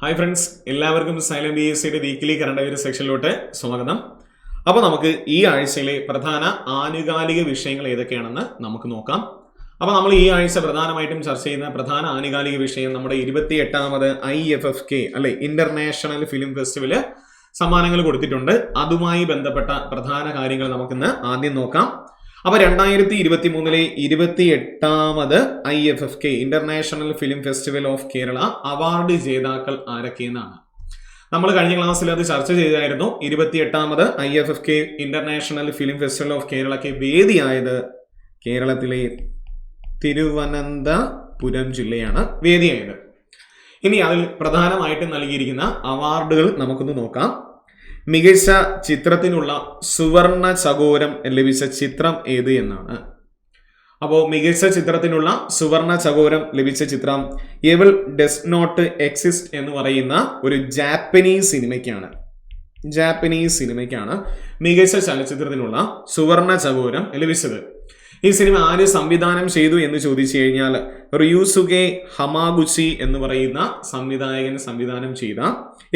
Hi friends, എല്ലാവർക്കും xylem B S സിയുടെ weekly current affair സെക്ഷനിലോട്ട് സ്വാഗതം. അപ്പോൾ നമുക്ക് ഈ ആഴ്ചയിലെ പ്രധാന ആനുകാലിക വിഷയങ്ങൾ ഏതൊക്കെയാണെന്ന് നമുക്ക് നോക്കാം. അപ്പോൾ നമ്മൾ ഈ ആഴ്ച പ്രധാനമായിട്ടും ചർച്ച ചെയ്യുന്ന പ്രധാന ആനുകാലിക വിഷയം നമ്മുടെ 28ാമത് IFFK അല്ലെ ഇന്റർനാഷണൽ ഫിലിം ഫെസ്റ്റിവല് സമ്മാനങ്ങൾ കൊടുത്തിട്ടുണ്ട്. അതുമായി ബന്ധപ്പെട്ട പ്രധാന കാര്യങ്ങൾ നമുക്കിന്ന് ആദ്യം നോക്കാം. അപ്പൊ 2023 28ാമത് IFFK international film festival of Kerala award ജേതാക്കൾ ആരൊക്കെയെന്നാണ്. നമ്മൾ കഴിഞ്ഞ ക്ലാസ്സിൽ അത് ചർച്ച ചെയ്തായിരുന്നു. 28ാമത് IFFK international film festival of കേരളയ്ക്ക് വേദിയായത് കേരളത്തിലെ തിരുവനന്തപുരം ജില്ലയാണ് വേദിയായത്. ഇനി അതിൽ പ്രധാനമായിട്ടും നൽകിയിരിക്കുന്ന അവാർഡുകൾ നമുക്കൊന്ന് നോക്കാം. മികച്ച ചിത്രത്തിനുള്ള സുവർണ ചകോരം ലഭിച്ച ചിത്രം ഏത് എന്നാണ്. അപ്പോൾ മികച്ച ചിത്രത്തിനുള്ള സുവർണ ചകോരം ലഭിച്ച ചിത്രം എവിൾ ഡസ് നോട്ട് എക്സിസ്റ്റ് എന്ന് പറയുന്ന ഒരു ജാപ്പനീസ് സിനിമയ്ക്കാണ് മികച്ച ചലച്ചിത്രത്തിനുള്ള സുവർണ ചകോരം ലഭിച്ചത്. ഈ സിനിമ ആര് സംവിധാനം ചെയ്തു എന്ന് ചോദിച്ചു കഴിഞ്ഞാൽ റിയൂസുകെ ഹമാഗുച്ചി എന്ന് പറയുന്ന സംവിധായകൻ സംവിധാനം ചെയ്ത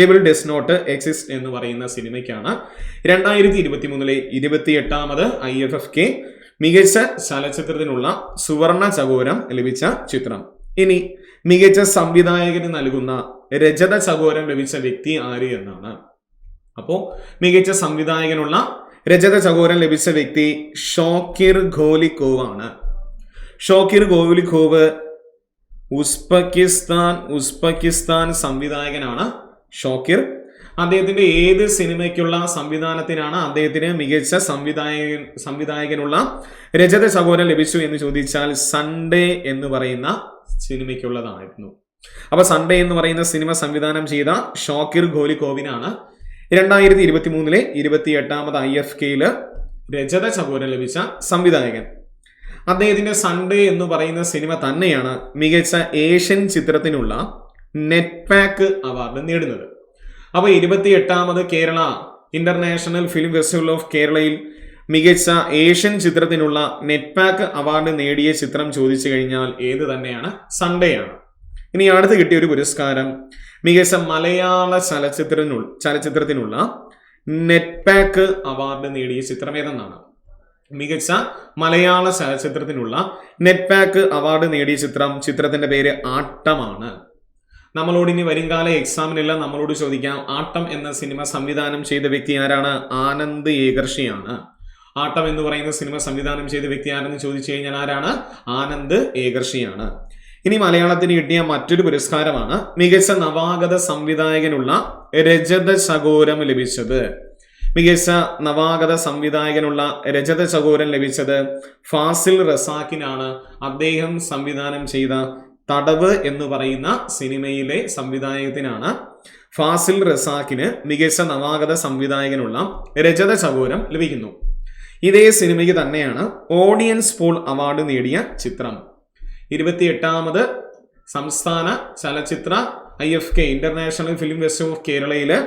എവിൾ ഡസ് നോട്ട് എക്സിസ്റ്റ് എന്ന് പറയുന്ന സിനിമയ്ക്കാണ് 2023 28ാമത് IFFK മികച്ച ചലച്ചിത്രത്തിനുള്ള സുവർണ ചകോരം ലഭിച്ച ചിത്രം. ഇനി മികച്ച സംവിധായകന് നൽകുന്ന രജത ചകോരം ലഭിച്ച വ്യക്തി ആര് എന്നാണ്. അപ്പോ മികച്ച സംവിധായകനുള്ള രജത ചകോരം ലഭിച്ച വ്യക്തി ഷോക്കിർ ഖോലിക്കോവ് ആണ്. ഷോക്കിർ ഖോലിക്കോവ് ഉസ്ബെക്കിസ്ഥാൻ സംവിധായകനാണ്. ഷോക്കിർ അദ്ദേഹത്തിന്റെ ഏത് സിനിമയ്ക്കുള്ള സംവിധാനത്തിനാണ് അദ്ദേഹത്തിന് മികച്ച സംവിധായകനുള്ള രജത ചകോരം ലഭിച്ചു എന്ന് ചോദിച്ചാൽ സൺഡേ എന്ന് പറയുന്ന സിനിമയ്ക്കുള്ളതായിരുന്നു. അപ്പൊ സൺഡേ എന്ന് പറയുന്ന സിനിമ സംവിധാനം ചെയ്ത ഷോക്കിർ ഖോലിക്കോവിനാണ് 2023 28ാമത് IFFKയില് രജത ചകോരം ലഭിച്ച സംവിധായകൻ. അദ്ദേഹത്തിന്റെ സൺഡേ എന്ന് പറയുന്ന സിനിമ തന്നെയാണ് മികച്ച ഏഷ്യൻ ചിത്രത്തിനുള്ള നെറ്റ്പാക്ക് അവാർഡ് നേടുന്നത്. അപ്പൊ 28ാമത് Kerala international film festival of കേരളയിൽ മികച്ച ഏഷ്യൻ ചിത്രത്തിനുള്ള നെറ്റ്പാക്ക് അവാർഡ് നേടിയ ചിത്രം ചോദിച്ചു കഴിഞ്ഞാൽ ഏത് തന്നെയാണ്? സൺഡേ ആണ്. ഇനി അടുത്ത് കിട്ടിയ ഒരു പുരസ്കാരം മികച്ച മലയാള ചലച്ചിത്രത്തിനുള്ള നെറ്റ്പാക്ക് അവാർഡ് നേടിയ ചിത്രം ഏതെന്നാണ്. മികച്ച മലയാള ചലച്ചിത്രത്തിനുള്ള നെറ്റ്പാക്ക് അവാർഡ് നേടിയ ചിത്രത്തിന്റെ പേര് ആട്ടമാണ്. നമ്മളോട് ഇനി വരുംകാല എക്സാമിനെല്ലാം നമ്മളോട് ചോദിക്കാം, ആട്ടം എന്ന സിനിമ സംവിധാനം ചെയ്ത വ്യക്തി ആരാണ്? ആനന്ദ് ഏകർഷിയാണ്. ആട്ടം എന്ന് പറയുന്ന സിനിമ സംവിധാനം ചെയ്ത വ്യക്തി ആരെന്ന് ചോദിച്ചു കഴിഞ്ഞാൽ ആരാണ്? ആനന്ദ് ഏകർഷിയാണ്. ഇനി മലയാളത്തിന് കിട്ടിയ മറ്റൊരു പുരസ്കാരമാണ് മികച്ച നവാഗത സംവിധായകനുള്ള രജത ചകോരം ലഭിച്ചത്. മികച്ച നവാഗത സംവിധായകനുള്ള രജത ചകോരം ലഭിച്ചത് ഫാസിൽ റസാഖിനാണ്. അദ്ദേഹം സംവിധാനം ചെയ്ത തടവ് എന്ന് പറയുന്ന സിനിമയിലെ സംവിധായകത്തിനാണ് ഫാസിൽ റസാഖിന് മികച്ച നവാഗത സംവിധായകനുള്ള രജത ചകോരം ലഭിക്കുന്നു. ഇതേ സിനിമയ്ക്ക് തന്നെയാണ് ഓഡിയൻസ് പോൾ അവാർഡ് നേടിയ ചിത്രം. 28ാമത് സംസ്ഥാന ചലച്ചിത്ര IFFK international film festival of കേരളയില്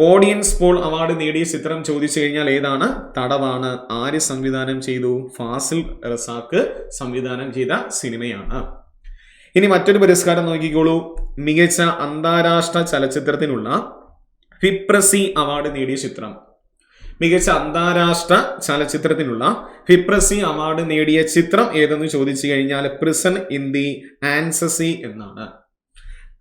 ഓഡിയൻസ് പോൾ അവാർഡ് നേടിയ ചിത്രം ചോദിച്ചു കഴിഞ്ഞാൽ ഏതാണ്? തടവാണ്. ആര് സംവിധാനം ചെയ്തു? ഫാസിൽ റസാഖ് സംവിധാനം ചെയ്ത സിനിമയാണ്. ഇനി മറ്റൊരു പുരസ്കാരം നോക്കിക്കോളൂ. മികച്ച അന്താരാഷ്ട്ര ചലച്ചിത്രത്തിനുള്ള ഫിപ്രസി അവാർഡ് നേടിയ ചിത്രം. മികച്ച അന്താരാഷ്ട്ര ചലച്ചിത്രത്തിനുള്ള ഫിപ്രസി അവാർഡ് നേടിയ ചിത്രം ഏതെന്ന് ചോദിച്ചു കഴിഞ്ഞാൽ പ്രിസൺ ഇൻ ദി ആൻസസി എന്നാണ്.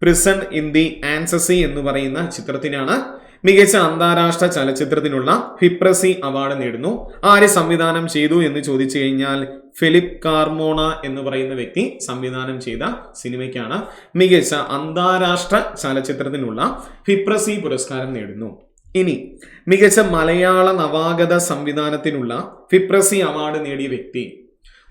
പ്രിസൺ ഇൻ ദി ആൻസസി എന്ന് പറയുന്ന ചിത്രത്തിനാണ് മികച്ച അന്താരാഷ്ട്ര ചലച്ചിത്രത്തിനുള്ള ഫിപ്രസി അവാർഡ് നേടുന്നു. ആര് സംവിധാനം ചെയ്തു എന്ന് ചോദിച്ചു കഴിഞ്ഞാൽ ഫിലിപ്പ് കാർമോണ എന്ന് പറയുന്ന വ്യക്തി സംവിധാനം ചെയ്ത സിനിമയ്ക്കാണ് മികച്ച അന്താരാഷ്ട്ര ചലച്ചിത്രത്തിനുള്ള ഫിപ്രസി പുരസ്കാരം നേടുന്നു. ഇനി മികച്ച മലയാള നവാഗത സംവിധാനത്തിനുള്ള ഫിപ്രസി അവാർഡ് നേടിയ വ്യക്തി.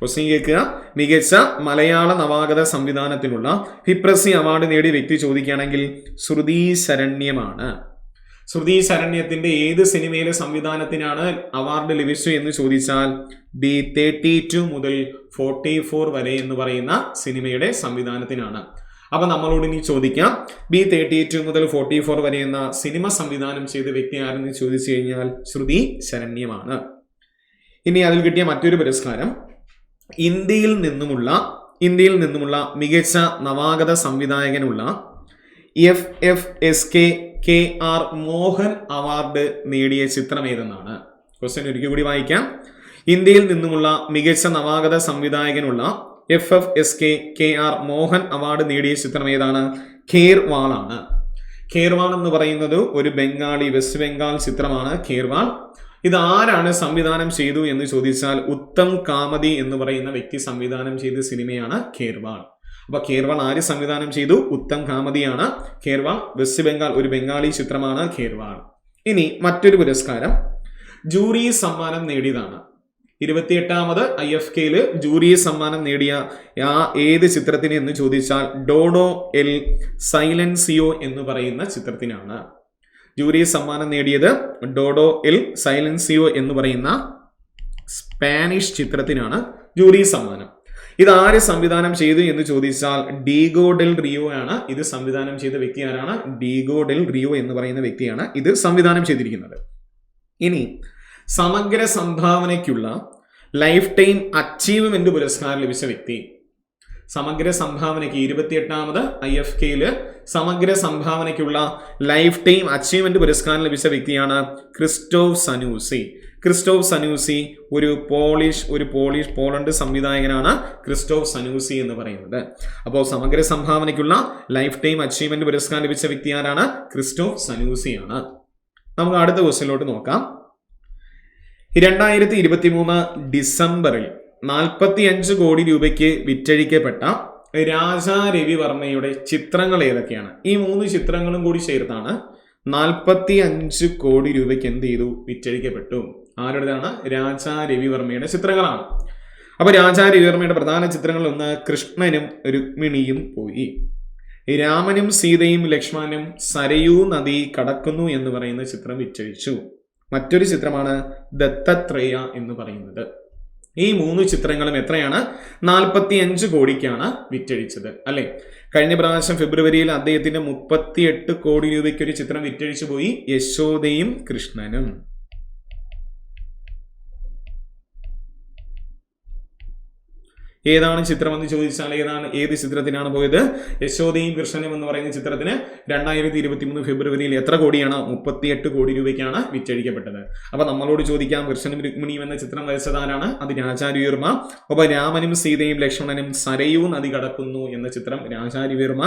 ക്വസ്റ്റ്യൻ കേൾക്കുക. മികച്ച മലയാള നവാഗത സംവിധാനത്തിനുള്ള ഫിപ്രസി അവാർഡ് നേടിയ വ്യക്തി ചോദിക്കുകയാണെങ്കിൽ ശ്രുതി ശരണ്യമാണ്. ശ്രുതി ശരണ്യത്തിന്റെ ഏത് സിനിമയിലെ സംവിധാനത്തിനാണ് അവാർഡ് ലഭിച്ചു എന്ന് ചോദിച്ചാൽ B32 മുതൽ 44 വരെ എന്ന് പറയുന്ന സിനിമയുടെ സംവിധാനത്തിനാണ്. അപ്പൊ നമ്മളോട് ഇനി ചോദിക്കാം, B32 മുതൽ 44 വരെ എന്ന സിനിമ സംവിധാനം ചെയ്ത വ്യക്തി ആരെന്ന് ചോദിച്ചു കഴിഞ്ഞാൽ ശ്രുതി ശരണ്യമാണ്. ഇനി അതിൽ കിട്ടിയ മറ്റൊരു പുരസ്കാരം ഇന്ത്യയിൽ നിന്നുമുള്ള മികച്ച നവാഗത സംവിധായകനുള്ള FFSK മോഹൻ അവാർഡ് നേടിയ ചിത്രം ഏതെന്നാണ്? ക്വസ്റ്റ്യൻ ഒരിക്കൽ കൂടി വായിക്കാം. ഇന്ത്യയിൽ നിന്നുമുള്ള മികച്ച നവാഗത സംവിധായകനുള്ള FFSK മോഹൻ അവാർഡ് നേടിയ ചിത്രം ഏതാണ്? ഖേർവാൾ ആണ്. ഖേർവാൾ എന്ന് പറയുന്നത് ഒരു ബംഗാളി വെസ്റ്റ് ബംഗാൾ ചിത്രമാണ്. ഖേർവാൾ ഇത് ആരാണ് സംവിധാനം ചെയ്തു എന്ന് ചോദിച്ചാൽ ഉത്തം കാമതി എന്ന് പറയുന്ന വ്യക്തി സംവിധാനം ചെയ്ത സിനിമയാണ് ഖേർവാൾ. അപ്പൊ ഖേർവാൾ ആര് സംവിധാനം ചെയ്തു? ഉത്തം കാമതിയാണ്. ഖേർവാൾ വെസ്റ്റ് ബംഗാൾ ഒരു ബംഗാളി ചിത്രമാണ് ഖേർവാൾ. ഇനി മറ്റൊരു പുരസ്കാരം ജൂറി സമ്മാനം നേടിയതാണ്. 28ാമത് IFKയിൽ ജൂറി സമ്മാനം നേടിയ ഏത് ചിത്രത്തിന് എന്ന് ചോദിച്ചാൽ ഡോഡോ എൽ സൈലൻസിയോ എന്ന് പറയുന്ന ചിത്രത്തിനാണ്. ജൂറി സമ്മാനം നേടിയത് ഡോഡോ എൽ സൈലൻസിയോ എന്ന് പറയുന്ന സ്പാനിഷ് ചിത്രത്തിനാണ് ജൂറി സമ്മാനം. ഇത് ആര് സംവിധാനം ചെയ്തു എന്ന് ചോദിച്ചാൽ ഡീഗോ ഡെൽ റിയോ ആണ്. ഇത് സംവിധാനം ചെയ്ത വ്യക്തി ആരാണ്? ഡീഗോ ഡെൽ റിയോ എന്ന് പറയുന്ന വ്യക്തിയാണ് ഇത് സംവിധാനം ചെയ്തിരിക്കുന്നത്. ഇനി സമഗ്ര സംഭാവനയ്ക്കുള്ള ലൈഫ് ടൈം അച്ചീവ്മെന്റ് പുരസ്കാരം ലഭിച്ച വ്യക്തി. സമഗ്ര സംഭാവനയ്ക്ക് 28ാമത് IFKയിൽ സമഗ്ര സംഭാവനയ്ക്കുള്ള ലൈഫ് ടൈം അച്ചീവ്മെന്റ് പുരസ്കാരം ലഭിച്ച വ്യക്തിയാണ് ക്രിസ്റ്റോഫ് സനൂസി. ക്രിസ്റ്റോഫ് സനൂസി ഒരു പോളണ്ട് സംവിധായകനാണ് ക്രിസ്റ്റോഫ് സനൂസി എന്ന് പറയുന്നത്. അപ്പോൾ സമഗ്ര സംഭാവനയ്ക്കുള്ള ലൈഫ് ടൈം അച്ചീവ്മെന്റ് പുരസ്കാരം ലഭിച്ച വ്യക്തി ആരാണ്? ക്രിസ്റ്റോഫ് സനൂസിയാണ്. നമുക്ക് അടുത്ത ക്വസ്റ്റ്യനിലോട്ട് നോക്കാം. 2023 ഡിസംബറിൽ 45 കോടി രൂപയ്ക്ക് വിറ്റഴിക്കപ്പെട്ട രാജാ രവിവർമ്മയുടെ ചിത്രങ്ങൾ ഏതൊക്കെയാണ്? ഈ 3 ചിത്രങ്ങളും കൂടി ചേർത്താണ് 45 കോടി രൂപയ്ക്ക് എന്ത് ചെയ്തു? വിറ്റഴിക്കപ്പെട്ടു. ആരുടേതാണ്? രാജാ രവിവർമ്മയുടെ ചിത്രങ്ങളാണ്. അപ്പൊ രാജാ രവിവർമ്മയുടെ പ്രധാന ചിത്രങ്ങളിൽ ഒന്ന് കൃഷ്ണനും രുക്മിണിയും പോയി, രാമനും സീതയും ലക്ഷ്മണനും സരയൂ നദി കടക്കുന്നു എന്ന് പറയുന്ന ചിത്രം വിറ്റഴിച്ചു. മറ്റൊരു ചിത്രമാണ് ദത്തത്രേയ എന്ന് പറയുന്നത്. ഈ 3 ചിത്രങ്ങളും എത്രയാണ്? 45 കോടിക്കാണ് വിറ്റഴിച്ചത് അല്ലെ. കഴിഞ്ഞ പ്രാവശ്യം ഫെബ്രുവരിയിൽ അദ്ദേഹത്തിന്റെ 38 കോടി രൂപയ്ക്ക് ഒരു ചിത്രം വിറ്റഴിച്ചു പോയി, യശോദയും കൃഷ്ണനും. ഏതാണ് ചിത്രം എന്ന് ചോദിച്ചാൽ ഏത് ചിത്രത്തിനാണ് പോയത്? യശോദയും കൃഷ്ണനും എന്ന് പറയുന്ന ചിത്രത്തിന് 2023 ഫെബ്രുവരിയിൽ എത്ര കോടിയാണ്? 38 കോടി രൂപയ്ക്കാണ് വിറ്റഴിക്കപ്പെട്ടത്. അപ്പൊ നമ്മളോട് ചോദിക്കാം, കൃഷ്ണനും രുക്മിണിയും എന്ന ചിത്രം വരച്ചതാരാണ്? അത് രാജാ രവിവർമ്മ. അപ്പൊ രാമനും സീതയും ലക്ഷ്മണനും സരയൂ നദി കടക്കുന്നു എന്ന ചിത്രം രാജാ രവിവർമ്മ.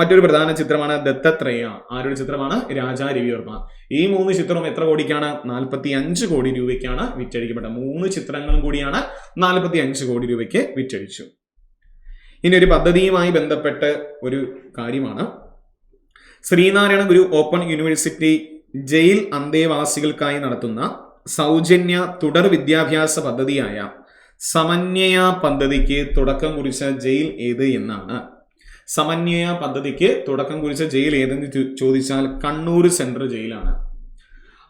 മറ്റൊരു പ്രധാന ചിത്രമാണ് ദത്തത്രേയ. ആരുടെ ചിത്രമാണ്? രാജാ രവിവർമ്മ. ഈ 3 ചിത്രവും എത്ര കോടിക്കാണ്? 45 കോടി രൂപയ്ക്കാണ് വിറ്റഴിക്കപ്പെട്ടത്. 3 ചിത്രങ്ങളും കൂടിയാണ് 45 കോടി രൂപയ്ക്ക് വിറ്റഴിച്ചു. ഇനി ഒരു പദ്ധതിയുമായി ബന്ധപ്പെട്ട് ഒരു കാര്യമാണ്. ശ്രീനാരായണ ഗുരു ഓപ്പൺ യൂണിവേഴ്സിറ്റി ജയിൽ അന്തേവാസികൾക്കായി നടത്തുന്ന സൗജന്യ തുടർ വിദ്യാഭ്യാസ പദ്ധതിയായ സമന്വയ പദ്ധതിക്ക് തുടക്കം കുറിച്ച ജയിൽ ഏത് എന്നാണ്? സമന്വയ പദ്ധതിക്ക് തുടക്കം കുറിച്ച ജയിൽ ഏതെന്ന് ചോദിച്ചാൽ കണ്ണൂർ സെൻട്രൽ ജയിലാണ്.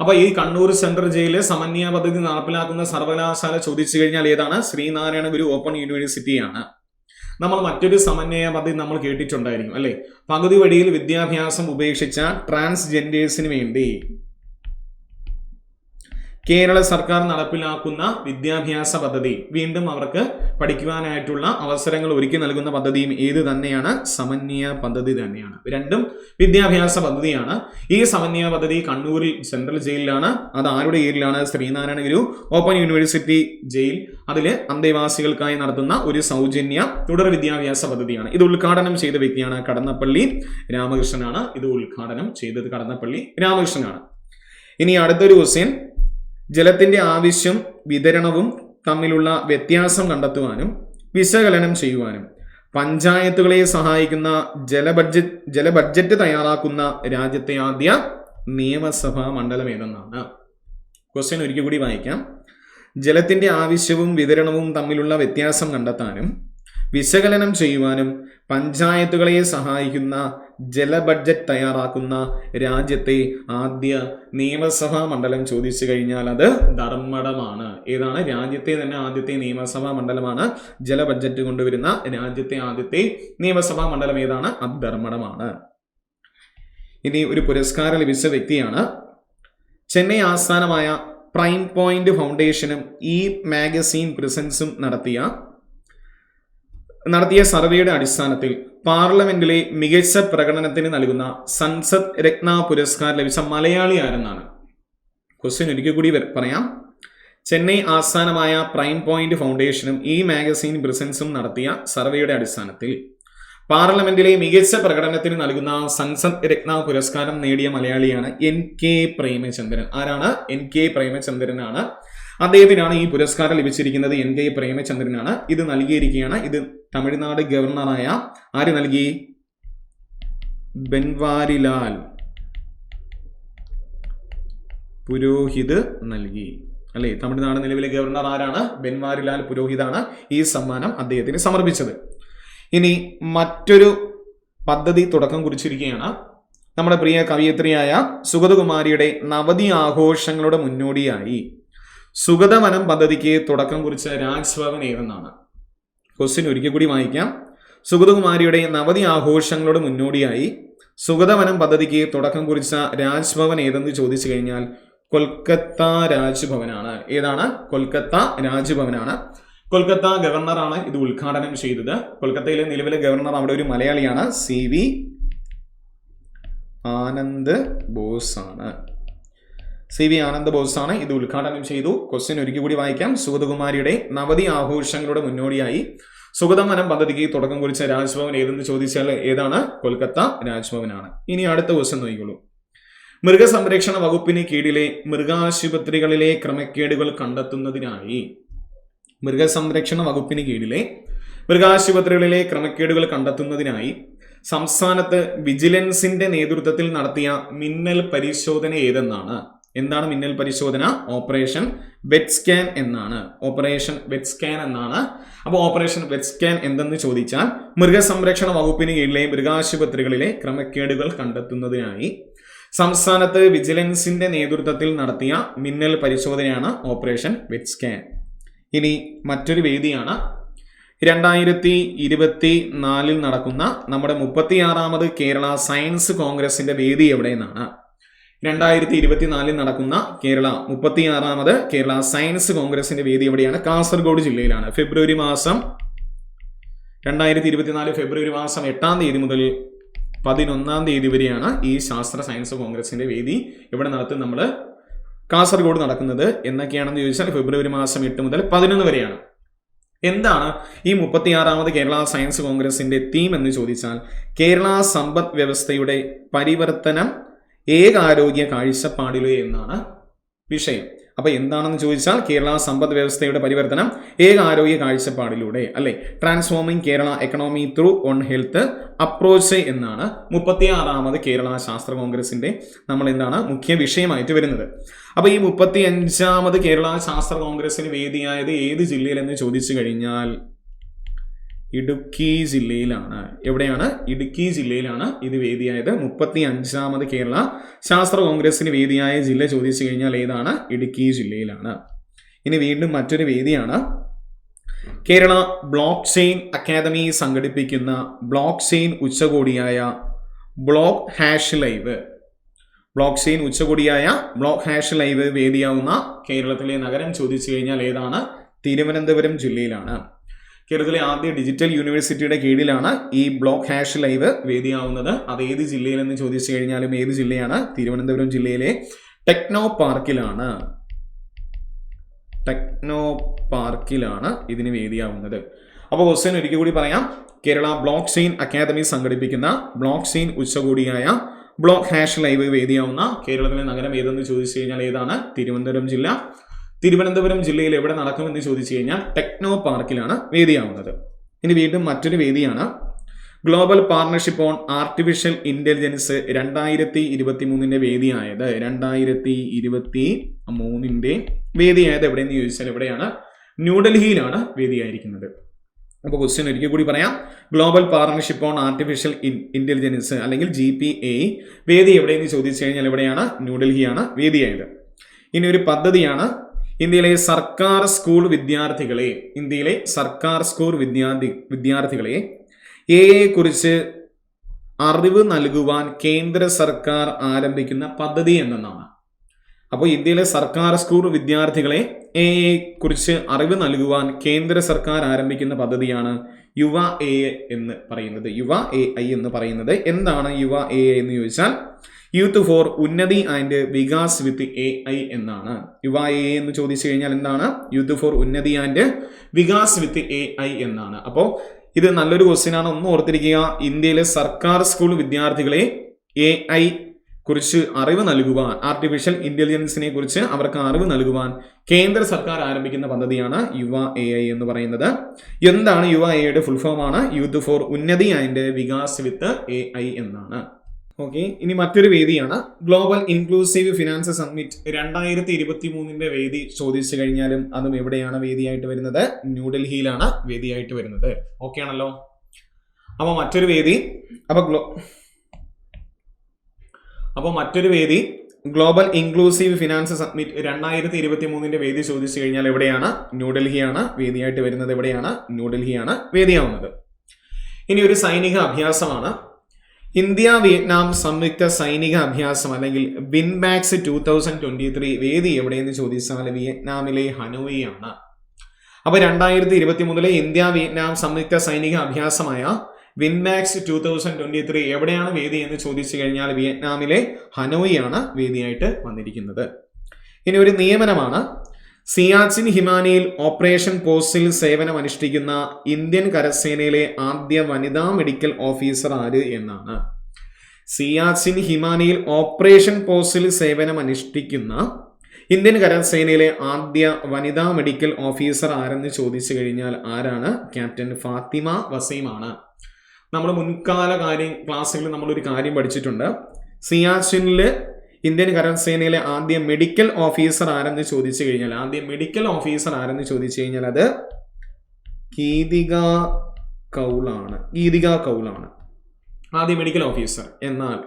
അപ്പൊ ഈ കണ്ണൂർ സെൻട്രൽ ജയിലിലെ സമന്വയ പദ്ധതി നടപ്പിലാക്കുന്ന സർവകലാശാല ചോദിച്ചു കഴിഞ്ഞാൽ ഏതാണ്? ശ്രീനാരായണ ഗുരു ഓപ്പൺ യൂണിവേഴ്സിറ്റിയാണ്. നമ്മൾ മറ്റൊരു സമന്വയ പദ്ധതി നമ്മൾ കേട്ടിട്ടുണ്ടായിരിക്കും അല്ലെ. പകുതി വഴിയിൽ വിദ്യാഭ്യാസം ഉപേക്ഷിച്ച ട്രാൻസ്ജെൻഡേഴ്സിന് വേണ്ടി കേരള സർക്കാർ നടപ്പിലാക്കുന്ന വിദ്യാഭ്യാസ പദ്ധതി, വീണ്ടും അവർക്ക് പഠിക്കുവാനായിട്ടുള്ള അവസരങ്ങൾ ഒരുക്കി നൽകുന്ന പദ്ധതിയും ഏത് തന്നെയാണ്? സമന്വയ പദ്ധതി തന്നെയാണ്. രണ്ടും വിദ്യാഭ്യാസ പദ്ധതിയാണ്. ഈ സമന്വയ പദ്ധതി കണ്ണൂരിൽ സെൻട്രൽ ജയിലിലാണ്. അത് ആരുടെ കീഴിലാണ്? ശ്രീനാരായണ ഗുരു ഓപ്പൺ യൂണിവേഴ്സിറ്റി ജയിൽ. അതില് അന്തേവാസികൾക്കായി നടത്തുന്ന ഒരു സൗജന്യ തുടർ വിദ്യാഭ്യാസ പദ്ധതിയാണ്. ഇത് ഉദ്ഘാടനം ചെയ്ത വ്യക്തിയാണ് കടന്നപ്പള്ളി രാമകൃഷ്ണനാണ്. ഇത് ഉദ്ഘാടനം ചെയ്തത് കടന്നപ്പള്ളി രാമകൃഷ്ണനാണ്. ഇനി അടുത്തൊരു ക്വസ്റ്റ്യൻ, ജലത്തിന്റെ ആവശ്യം വിതരണവും തമ്മിലുള്ള വ്യത്യാസം കണ്ടെത്തുവാനും വിശകലനം ചെയ്യുവാനും പഞ്ചായത്തുകളെ സഹായിക്കുന്ന ജല ബഡ്ജറ്റ് തയ്യാറാക്കുന്ന രാജ്യത്തെ ആദ്യ നിയമസഭാ മണ്ഡലം ഏതെന്നാണ്? ക്വസ്റ്റ്യൻ ഒരിക്കൽ കൂടി വായിക്കാം. ജലത്തിന്റെ ആവശ്യവും വിതരണവും തമ്മിലുള്ള വ്യത്യാസം കണ്ടെത്താനും വിശകലനം ചെയ്യുവാനും പഞ്ചായത്തുകളെ സഹായിക്കുന്ന ജല ബഡ്ജറ്റ് തയ്യാറാക്കുന്ന രാജ്യത്തെ ആദ്യ നിയമസഭാ മണ്ഡലം ചോദിച്ചു കഴിഞ്ഞാൽ അത് ധർമ്മടമാണ്. ഏതാണ്? രാജ്യത്തെ തന്നെ ആദ്യത്തെ നിയമസഭാ മണ്ഡലമാണ്. ജല ബഡ്ജറ്റ് കൊണ്ടുവരുന്ന രാജ്യത്തെ ആദ്യത്തെ നിയമസഭാ മണ്ഡലം ഏതാണ്? അത് ധർമ്മടമാണ്. ഇനി ഒരു പുരസ്കാരം ലഭിച്ച വ്യക്തിയാണ്. ചെന്നൈ ആസ്ഥാനമായ പ്രൈം പോയിന്റ് ഫൗണ്ടേഷനും ഈ മാഗസീൻ പ്രസൻസും നടത്തിയ നടത്തിയ സർവേയുടെ അടിസ്ഥാനത്തിൽ പാർലമെന്റിലെ മികച്ച പ്രകടനത്തിന് നൽകുന്ന സൻസദ് രത്ന പുരസ്കാരം ലഭിച്ച മലയാളി ആരെന്നാണ്? ക്വസ്റ്റ്യൻ ഒരിക്കൽ കൂടി പറയാം. ചെന്നൈ ആസ്ഥാനമായ പ്രൈം പോയിന്റ് ഫൗണ്ടേഷനും ഈ മാഗസീൻ ബ്രിസൻസും നടത്തിയ സർവേയുടെ അടിസ്ഥാനത്തിൽ പാർലമെന്റിലെ മികച്ച പ്രകടനത്തിന് നൽകുന്ന സൻസദ് രത്ന പുരസ്കാരം നേടിയ മലയാളിയാണ് NK പ്രേമചന്ദ്രൻ. ആരാണ്? NK പ്രേമചന്ദ്രനാണ്. അദ്ദേഹത്തിനാണ് ഈ പുരസ്കാരം ലഭിച്ചിരിക്കുന്നത്. NK പ്രേമചന്ദ്രനാണ്. ഇത് നൽകിയിരിക്കുകയാണ്. ഇത് തമിഴ്നാട് ഗവർണറായ ആര് നൽകി? ബൻവാരിലാൽ പുരോഹിത് നൽകി. അല്ലെ, തമിഴ്നാട് നിലവിലെ ഗവർണർ ആരാണ്? ബൻവാരിലാൽ പുരോഹിതാണ് ഈ സമ്മാനം അദ്ദേഹത്തിന് സമർപ്പിച്ചത്. ഇനി മറ്റൊരു പദ്ധതി തുടക്കം കുറിച്ചിരിക്കുകയാണ്. നമ്മുടെ പ്രിയ കവയിത്രിയായ സുഗതകുമാരിയുടെ നവതി ആഘോഷങ്ങളുടെ മുന്നോടിയായി സുഗതവനം പദ്ധതിക്ക് തുടക്കം കുറിച്ച രാജ്ഭവൻ ഏതെന്നാണ്? ക്വസ്റ്റ്യൻ ഒരിക്കൽ കൂടി വായിക്കാം. സുഗതകുമാരിയുടെ നവതി ആഘോഷങ്ങളുടെ മുന്നോടിയായി സുഗതവനം പദ്ധതിക്ക് തുടക്കം കുറിച്ച രാജ്ഭവൻ ഏതെന്ന് ചോദിച്ചു കഴിഞ്ഞാൽ കൊൽക്കത്ത രാജ്ഭവനാണ്. ഏതാണ്? കൊൽക്കത്ത രാജ്ഭവനാണ്. കൊൽക്കത്ത ഗവർണറാണ് ഇത് ഉദ്ഘാടനം ചെയ്തത്. കൊൽക്കത്തയിലെ നിലവിലെ ഗവർണർ അവിടെ ഒരു മലയാളിയാണ്, CV ആനന്ദ് ബോസ് ആണ്. CV ആനന്ദ് ബോസ് ആണ് ഇത് ഉദ്ഘാടനം ചെയ്തു. ക്വസ്റ്റ്യൻ ഒരിക്കൽ കൂടി വായിക്കാം. സുഗതകുമാരിയുടെ നവതി ആഘോഷങ്ങളുടെ മുന്നോടിയായി സുഗതവനം പദ്ധതിക്ക് തുടക്കം കുറിച്ച രാജ്ഭവൻ ഏതെന്ന് ചോദിച്ചാൽ ഏതാണ്? കൊൽക്കത്ത രാജ്ഭവനാണ്. ഇനി അടുത്ത ക്വസ്റ്റ്യൻ നോക്കിക്കോളൂ. മൃഗസംരക്ഷണ വകുപ്പിന് കീഴിലെ മൃഗാശുപത്രികളിലെ ക്രമക്കേടുകൾ കണ്ടെത്തുന്നതിനായി മൃഗസംരക്ഷണ വകുപ്പിന് കീഴിലെ മൃഗാശുപത്രികളിലെ ക്രമക്കേടുകൾ കണ്ടെത്തുന്നതിനായി സംസ്ഥാനത്ത് വിജിലൻസിന്റെ നേതൃത്വത്തിൽ നടത്തിയ മിന്നൽ പരിശോധന ഏതെന്നാണ്? എന്താണ് മിന്നൽ പരിശോധന? ഓപ്പറേഷൻ വെറ്റ് സ്കാൻ എന്നാണ്. ഓപ്പറേഷൻ വെറ്റ് സ്കാൻ എന്നാണ്. അപ്പോൾ ഓപ്പറേഷൻ വെറ്റ് സ്കാൻ എന്തെന്ന് ചോദിച്ചാൽ മൃഗസംരക്ഷണ വകുപ്പിന് കീഴിലെ മൃഗാശുപത്രികളിലെ ക്രമക്കേടുകൾ കണ്ടെത്തുന്നതിനായി സംസ്ഥാനത്ത് വിജിലൻസിന്റെ നേതൃത്വത്തിൽ നടത്തിയ മിന്നൽ പരിശോധനയാണ് ഓപ്പറേഷൻ വെറ്റ് സ്കാൻ. ഇനി മറ്റൊരു വേദിയാണ് 2024 നടക്കുന്ന നമ്മുടെ 36ാമത് കേരള സയൻസ് കോൺഗ്രസിന്റെ വേദി എവിടെയെന്നാണ്? 2024 നടക്കുന്ന 36ാമത് കേരള സയൻസ് കോൺഗ്രസിന്റെ വേദി എവിടെയാണ്? കാസർഗോഡ് ജില്ലയിലാണ്. 2024 ഫെബ്രുവരി മാസം 8-ാം തീയതി മുതൽ 11-ാം തീയതി വരെയാണ് ഈ ശാസ്ത്ര സയൻസ് കോൺഗ്രസിന്റെ വേദി ഇവിടെ നടത്തും. നമ്മൾ കാസർഗോഡ് നടക്കുന്നത് എന്നൊക്കെയാണെന്ന് ചോദിച്ചാൽ ഫെബ്രുവരി മാസം 8 മുതൽ 11 വരെയാണ്. എന്താണ് ഈ 36ാമത് കേരള സയൻസ് കോൺഗ്രസിന്റെ തീം എന്ന് ചോദിച്ചാൽ കേരള സമ്പദ് വ്യവസ്ഥയുടെ പരിവർത്തനം ഏകാരോഗ്യ കാഴ്ചപ്പാടിലേ എന്നാണ് വിഷയം. അപ്പൊ എന്താണെന്ന് ചോദിച്ചാൽ കേരള സമ്പദ് വ്യവസ്ഥയുടെ പരിവർത്തനം ഏകാരോഗ്യ കാഴ്ചപ്പാടിലൂടെ, അല്ലെ, transforming Kerala economy through on health approach എന്നാണ് 36ാമത് കേരള ശാസ്ത്ര കോൺഗ്രസിന്റെ നമ്മൾ എന്താണ് മുഖ്യ വിഷയമായിട്ട് വരുന്നത്. അപ്പൊ ഈ 35ാമത് കേരള ശാസ്ത്ര കോൺഗ്രസിന് വേദിയായത് ഏത് ജില്ലയിലെന്ന് ചോദിച്ചു കഴിഞ്ഞാൽ ഇടുക്കി ജില്ലയിലാണ്. എവിടെയാണ്? ഇടുക്കി ജില്ലയിലാണ് ഇത് വേദിയായത്. 35ാമത് കേരള ശാസ്ത്ര കോൺഗ്രസിന് വേദിയായ ജില്ല ചോദിച്ചു കഴിഞ്ഞാൽ ഏതാണ്? ഇടുക്കി ജില്ലയിലാണ്. ഇനി വീണ്ടും മറ്റൊരു വേദിയാണ് കേരള ബ്ലോക്ക് ചെയിൻ അക്കാദമി സംഘടിപ്പിക്കുന്ന ബ്ലോക്ക് ചെയിൻ ഉച്ചകോടിയായ block hash live. Blockchain ഉച്ചകോടിയായ ബ്ലോക്ക് ഹാഷ് ലൈവ് വേദിയാവുന്ന കേരളത്തിലെ നഗരം ചോദിച്ചു കഴിഞ്ഞാൽ ഏതാണ്? തിരുവനന്തപുരം ജില്ലയിലാണ്. കേരളത്തിലെ ആദ്യ ഡിജിറ്റൽ യൂണിവേഴ്സിറ്റിയുടെ കീഴിലാണ് ഈ ബ്ലോക്ക് ഹാഷ് ലൈവ് വേദിയാവുന്നത്. അത് ഏത് ജില്ലയിലെന്ന് ചോദിച്ചു കഴിഞ്ഞാലും ഏത് ജില്ലയാണ്? തിരുവനന്തപുരം ജില്ലയിലെ ടെക്നോ പാർക്കിലാണ് ഇതിന് വേദിയാവുന്നത്. അപ്പോൾ ക്വസ്റ്റ്യൻ ഒരിക്കൽ കൂടി പറയാം. കേരള ബ്ലോക്ക് ചെയിൻ അക്കാദമി സംഘടിപ്പിക്കുന്ന ബ്ലോക്ക് ചെയിൻ ഉച്ചകോടിയായ ബ്ലോക്ക് ഹാഷ് ലൈവ് വേദിയാവുന്ന കേരളത്തിലെ നഗരം ഏതെന്ന് ചോദിച്ചു കഴിഞ്ഞാൽ ഏതാണ്? തിരുവനന്തപുരം ജില്ല. തിരുവനന്തപുരം ജില്ലയിൽ എവിടെ നടക്കുമെന്ന് ചോദിച്ചു കഴിഞ്ഞാൽ ടെക്നോ പാർക്കിലാണ് വേദിയാവുന്നത്. ഇനി വീണ്ടും മറ്റൊരു വേദിയാണ് global partnership on artificial intelligence 2023 വേദിയായത്. 2023 വേദിയായത് എവിടെയെന്ന് ചോദിച്ചാൽ എവിടെയാണ്? ന്യൂഡൽഹിയിലാണ് വേദിയായിരിക്കുന്നത്. അപ്പോൾ ക്വസ്റ്റ്യൻ ഒരിക്കൽ കൂടി പറയാം. Global partnership on artificial intelligence അല്ലെങ്കിൽ GPA വേദി എവിടെയെന്ന് ചോദിച്ചു കഴിഞ്ഞാൽ എവിടെയാണ്? ന്യൂഡൽഹിയാണ് വേദിയായത്. ഇനി ഒരു പദ്ധതിയാണ് ഇന്ത്യയിലെ സർക്കാർ സ്കൂൾ വിദ്യാർത്ഥികളെ AI കുറിച്ച് അറിവ് നൽകുവാൻ കേന്ദ്ര സർക്കാർ ആരംഭിക്കുന്ന പദ്ധതി എന്നാണ്. അപ്പോൾ ഇന്ത്യയിലെ സർക്കാർ സ്കൂൾ വിദ്യാർത്ഥികളെ AI കുറിച്ച് അറിവ് നൽകുവാൻ കേന്ദ്ര സർക്കാർ ആരംഭിക്കുന്ന പദ്ധതിയാണ് യുവ എ എന്ന് പറയുന്നത്? യുവ AI എന്ന് പറയുന്നത് എന്താണ്? യുവ AI എന്ന് ചോദിച്ചാൽ യൂത്ത് ഫോർ ഉന്നതി ആൻഡ് വികാസ് വിത്ത് AI എന്നാണ്. യുവ AI എന്ന് ചോദിച്ചു കഴിഞ്ഞാൽ എന്താണ്? യൂത്ത് ഫോർ ഉന്നതി ആൻഡ് വികാസ് വിത്ത് AI എന്നാണ്. അപ്പോൾ ഇത് നല്ലൊരു ക്വസ്റ്റ്യൻ ആണ്, ഒന്ന് ഓർത്തിരിക്കുക. ഇന്ത്യയിലെ സർക്കാർ സ്കൂൾ വിദ്യാർത്ഥികളെ AI കുറിച്ച് അറിവ് നൽകുവാൻ, ആർട്ടിഫിഷ്യൽ ഇന്റലിജൻസിനെ കുറിച്ച് അവർക്ക് അറിവ് നൽകുവാൻ കേന്ദ്ര സർക്കാർ ആരംഭിക്കുന്ന പദ്ധതിയാണ് യുവ AI എന്ന് പറയുന്നത്. എന്താണ് യുവ AI ഫുൾ ഫോം? ആണ് യൂത്ത് ഫോർ ഉന്നതി ആൻഡ് വികാസ് വിത്ത് AI എന്നാണ്. ഓക്കെ, ഇനി മറ്റൊരു വേദിയാണ് ഗ്ലോബൽ ഇൻക്ലൂസീവ് ഫിനാൻസ് സമ്മിറ്റ് 2023 വേദി ചോദിച്ചു കഴിഞ്ഞാലും അതും എവിടെയാണ് വേദിയായിട്ട് വരുന്നത്? ന്യൂഡൽഹിയിലാണ് വേദിയായിട്ട് വരുന്നത്. ഓക്കെ ആണല്ലോ. അപ്പോൾ മറ്റൊരു വേദി ഗ്ലോബൽ ഇൻക്ലൂസീവ് ഫിനാൻസ് സമ്മിറ്റ് 2023 വേദി ചോദിച്ചു കഴിഞ്ഞാൽ എവിടെയാണ്? ന്യൂഡൽഹിയാണ് വേദിയായിട്ട് വരുന്നത്. എവിടെയാണ്? ന്യൂഡൽഹിയാണ് വേദിയാവുന്നത്. ഇനി ഒരു സൈനിക അഭ്യാസമാണ് ഇന്ത്യ വിയറ്റ്നാം സംയുക്ത സൈനിക അഭ്യാസം അല്ലെങ്കിൽ വിൻബാക്സ് 2023 വേദി എവിടെയെന്ന് ചോദിച്ചാൽ വിയറ്റ്നാമിലെ ഹനോയി ആണ്. അപ്പൊ 2023 ഇന്ത്യ വിയറ്റ്നാം സംയുക്ത സൈനിക അഭ്യാസമായ വിൻബാക്സ് 2023 എവിടെയാണ് വേദി എന്ന് ചോദിച്ചു കഴിഞ്ഞാൽ വിയറ്റ്നാമിലെ ഹനോയി ആണ് വേദിയായിട്ട് വന്നിരിക്കുന്നത്. ഇനി ഒരു നിയമനമാണ് സിയാച്ചിൻ ഹിമാനിയിൽ ഓപ്പറേഷൻ പോസ്റ്റിൽ സേവനം അനുഷ്ഠിക്കുന്ന ഇന്ത്യൻ കരസേനയിലെ ആദ്യ വനിതാ മെഡിക്കൽ ഓഫീസർ ആര് എന്നാണ്. സിയാച്ചിൻ ഹിമാനിയിൽ ഓപ്പറേഷൻ പോസ്റ്റിൽ സേവനം അനുഷ്ഠിക്കുന്ന ഇന്ത്യൻ കരസേനയിലെ ആദ്യ വനിതാ മെഡിക്കൽ ഓഫീസർ ആരെന്ന് ചോദിച്ചു കഴിഞ്ഞാൽ ആരാണ്? ക്യാപ്റ്റൻ ഫാത്തിമ വസീമാണ്. നമ്മൾ മുൻകാല ക്ലാസ്സുകളിൽ നമ്മളൊരു കാര്യം പഠിച്ചിട്ടുണ്ട്. സിയാച്ചിനിൽ ഇന്ത്യൻ കരസേനയിലെ ആദ്യ മെഡിക്കൽ ഓഫീസർ ആരെന്ന് ചോദിച്ചു കഴിഞ്ഞാൽ അത് ഗീതിക കൗളാണ്. ആദ്യ മെഡിക്കൽ ഓഫീസർ. എന്നാൽ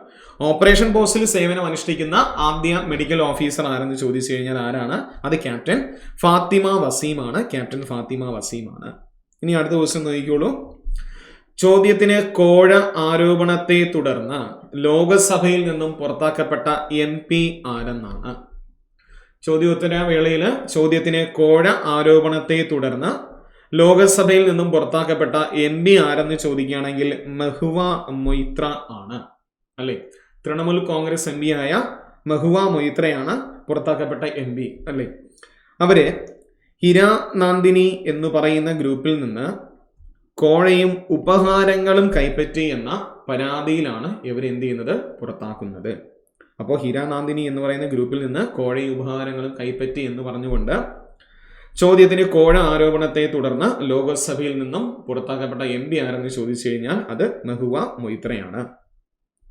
ഓപ്പറേഷൻ പോസ്റ്റിൽ സേവനം അനുഷ്ഠിക്കുന്ന ആദ്യ മെഡിക്കൽ ഓഫീസർ ആരെന്ന് ചോദിച്ചു കഴിഞ്ഞാൽ ആരാണ്? അത് ക്യാപ്റ്റൻ ഫാത്തിമ വസീമാണ്. ഇനി അടുത്ത ക്വസ്റ്റ്യൻ നോക്കിക്കോളൂ. ചോദ്യത്തിന് കോഴ ആരോപണത്തെ തുടർന്ന് ലോകസഭയിൽ നിന്നും പുറത്താക്കപ്പെട്ട MP ആരെന്നാണ്. ചോദ്യോത്തര വേളയിൽ ചോദ്യത്തിന് കോഴ ആരോപണത്തെ തുടർന്ന് ലോകസഭയിൽ നിന്നും പുറത്താക്കപ്പെട്ട MP ആരെന്ന് ചോദിക്കുകയാണെങ്കിൽ മഹുവ മൊയ്ത്ര ആണ്. അല്ലെ, തൃണമൂൽ കോൺഗ്രസ് MP ആയ മഹുവ മൊയ്ത്രയാണ് പുറത്താക്കപ്പെട്ട MP. അല്ലെ, അവര് ഹിരാ നാന്ദിനി എന്ന് പറയുന്ന ഗ്രൂപ്പിൽ നിന്ന് കോഴയും ഉപഹാരങ്ങളും കൈപ്പറ്റി എന്ന പരാതിയിലാണ് ഇവർ എന്ത് ചെയ്യുന്നത്? പുറത്താക്കുന്നത്. അപ്പോൾ ഹിരാനാന്ദിനി എന്ന് പറയുന്ന ഗ്രൂപ്പിൽ നിന്ന് കോഴയും ഉപഹാരങ്ങളും കൈപ്പറ്റി എന്ന് പറഞ്ഞുകൊണ്ട് ചോദ്യത്തിന് കോഴ ആരോപണത്തെ തുടർന്ന് ലോകസഭയിൽ നിന്നും പുറത്താക്കപ്പെട്ട MP ആരെന്ന് ചോദിച്ചു കഴിഞ്ഞാൽ അത് മഹുവ മൊയ്ത്രയാണ്.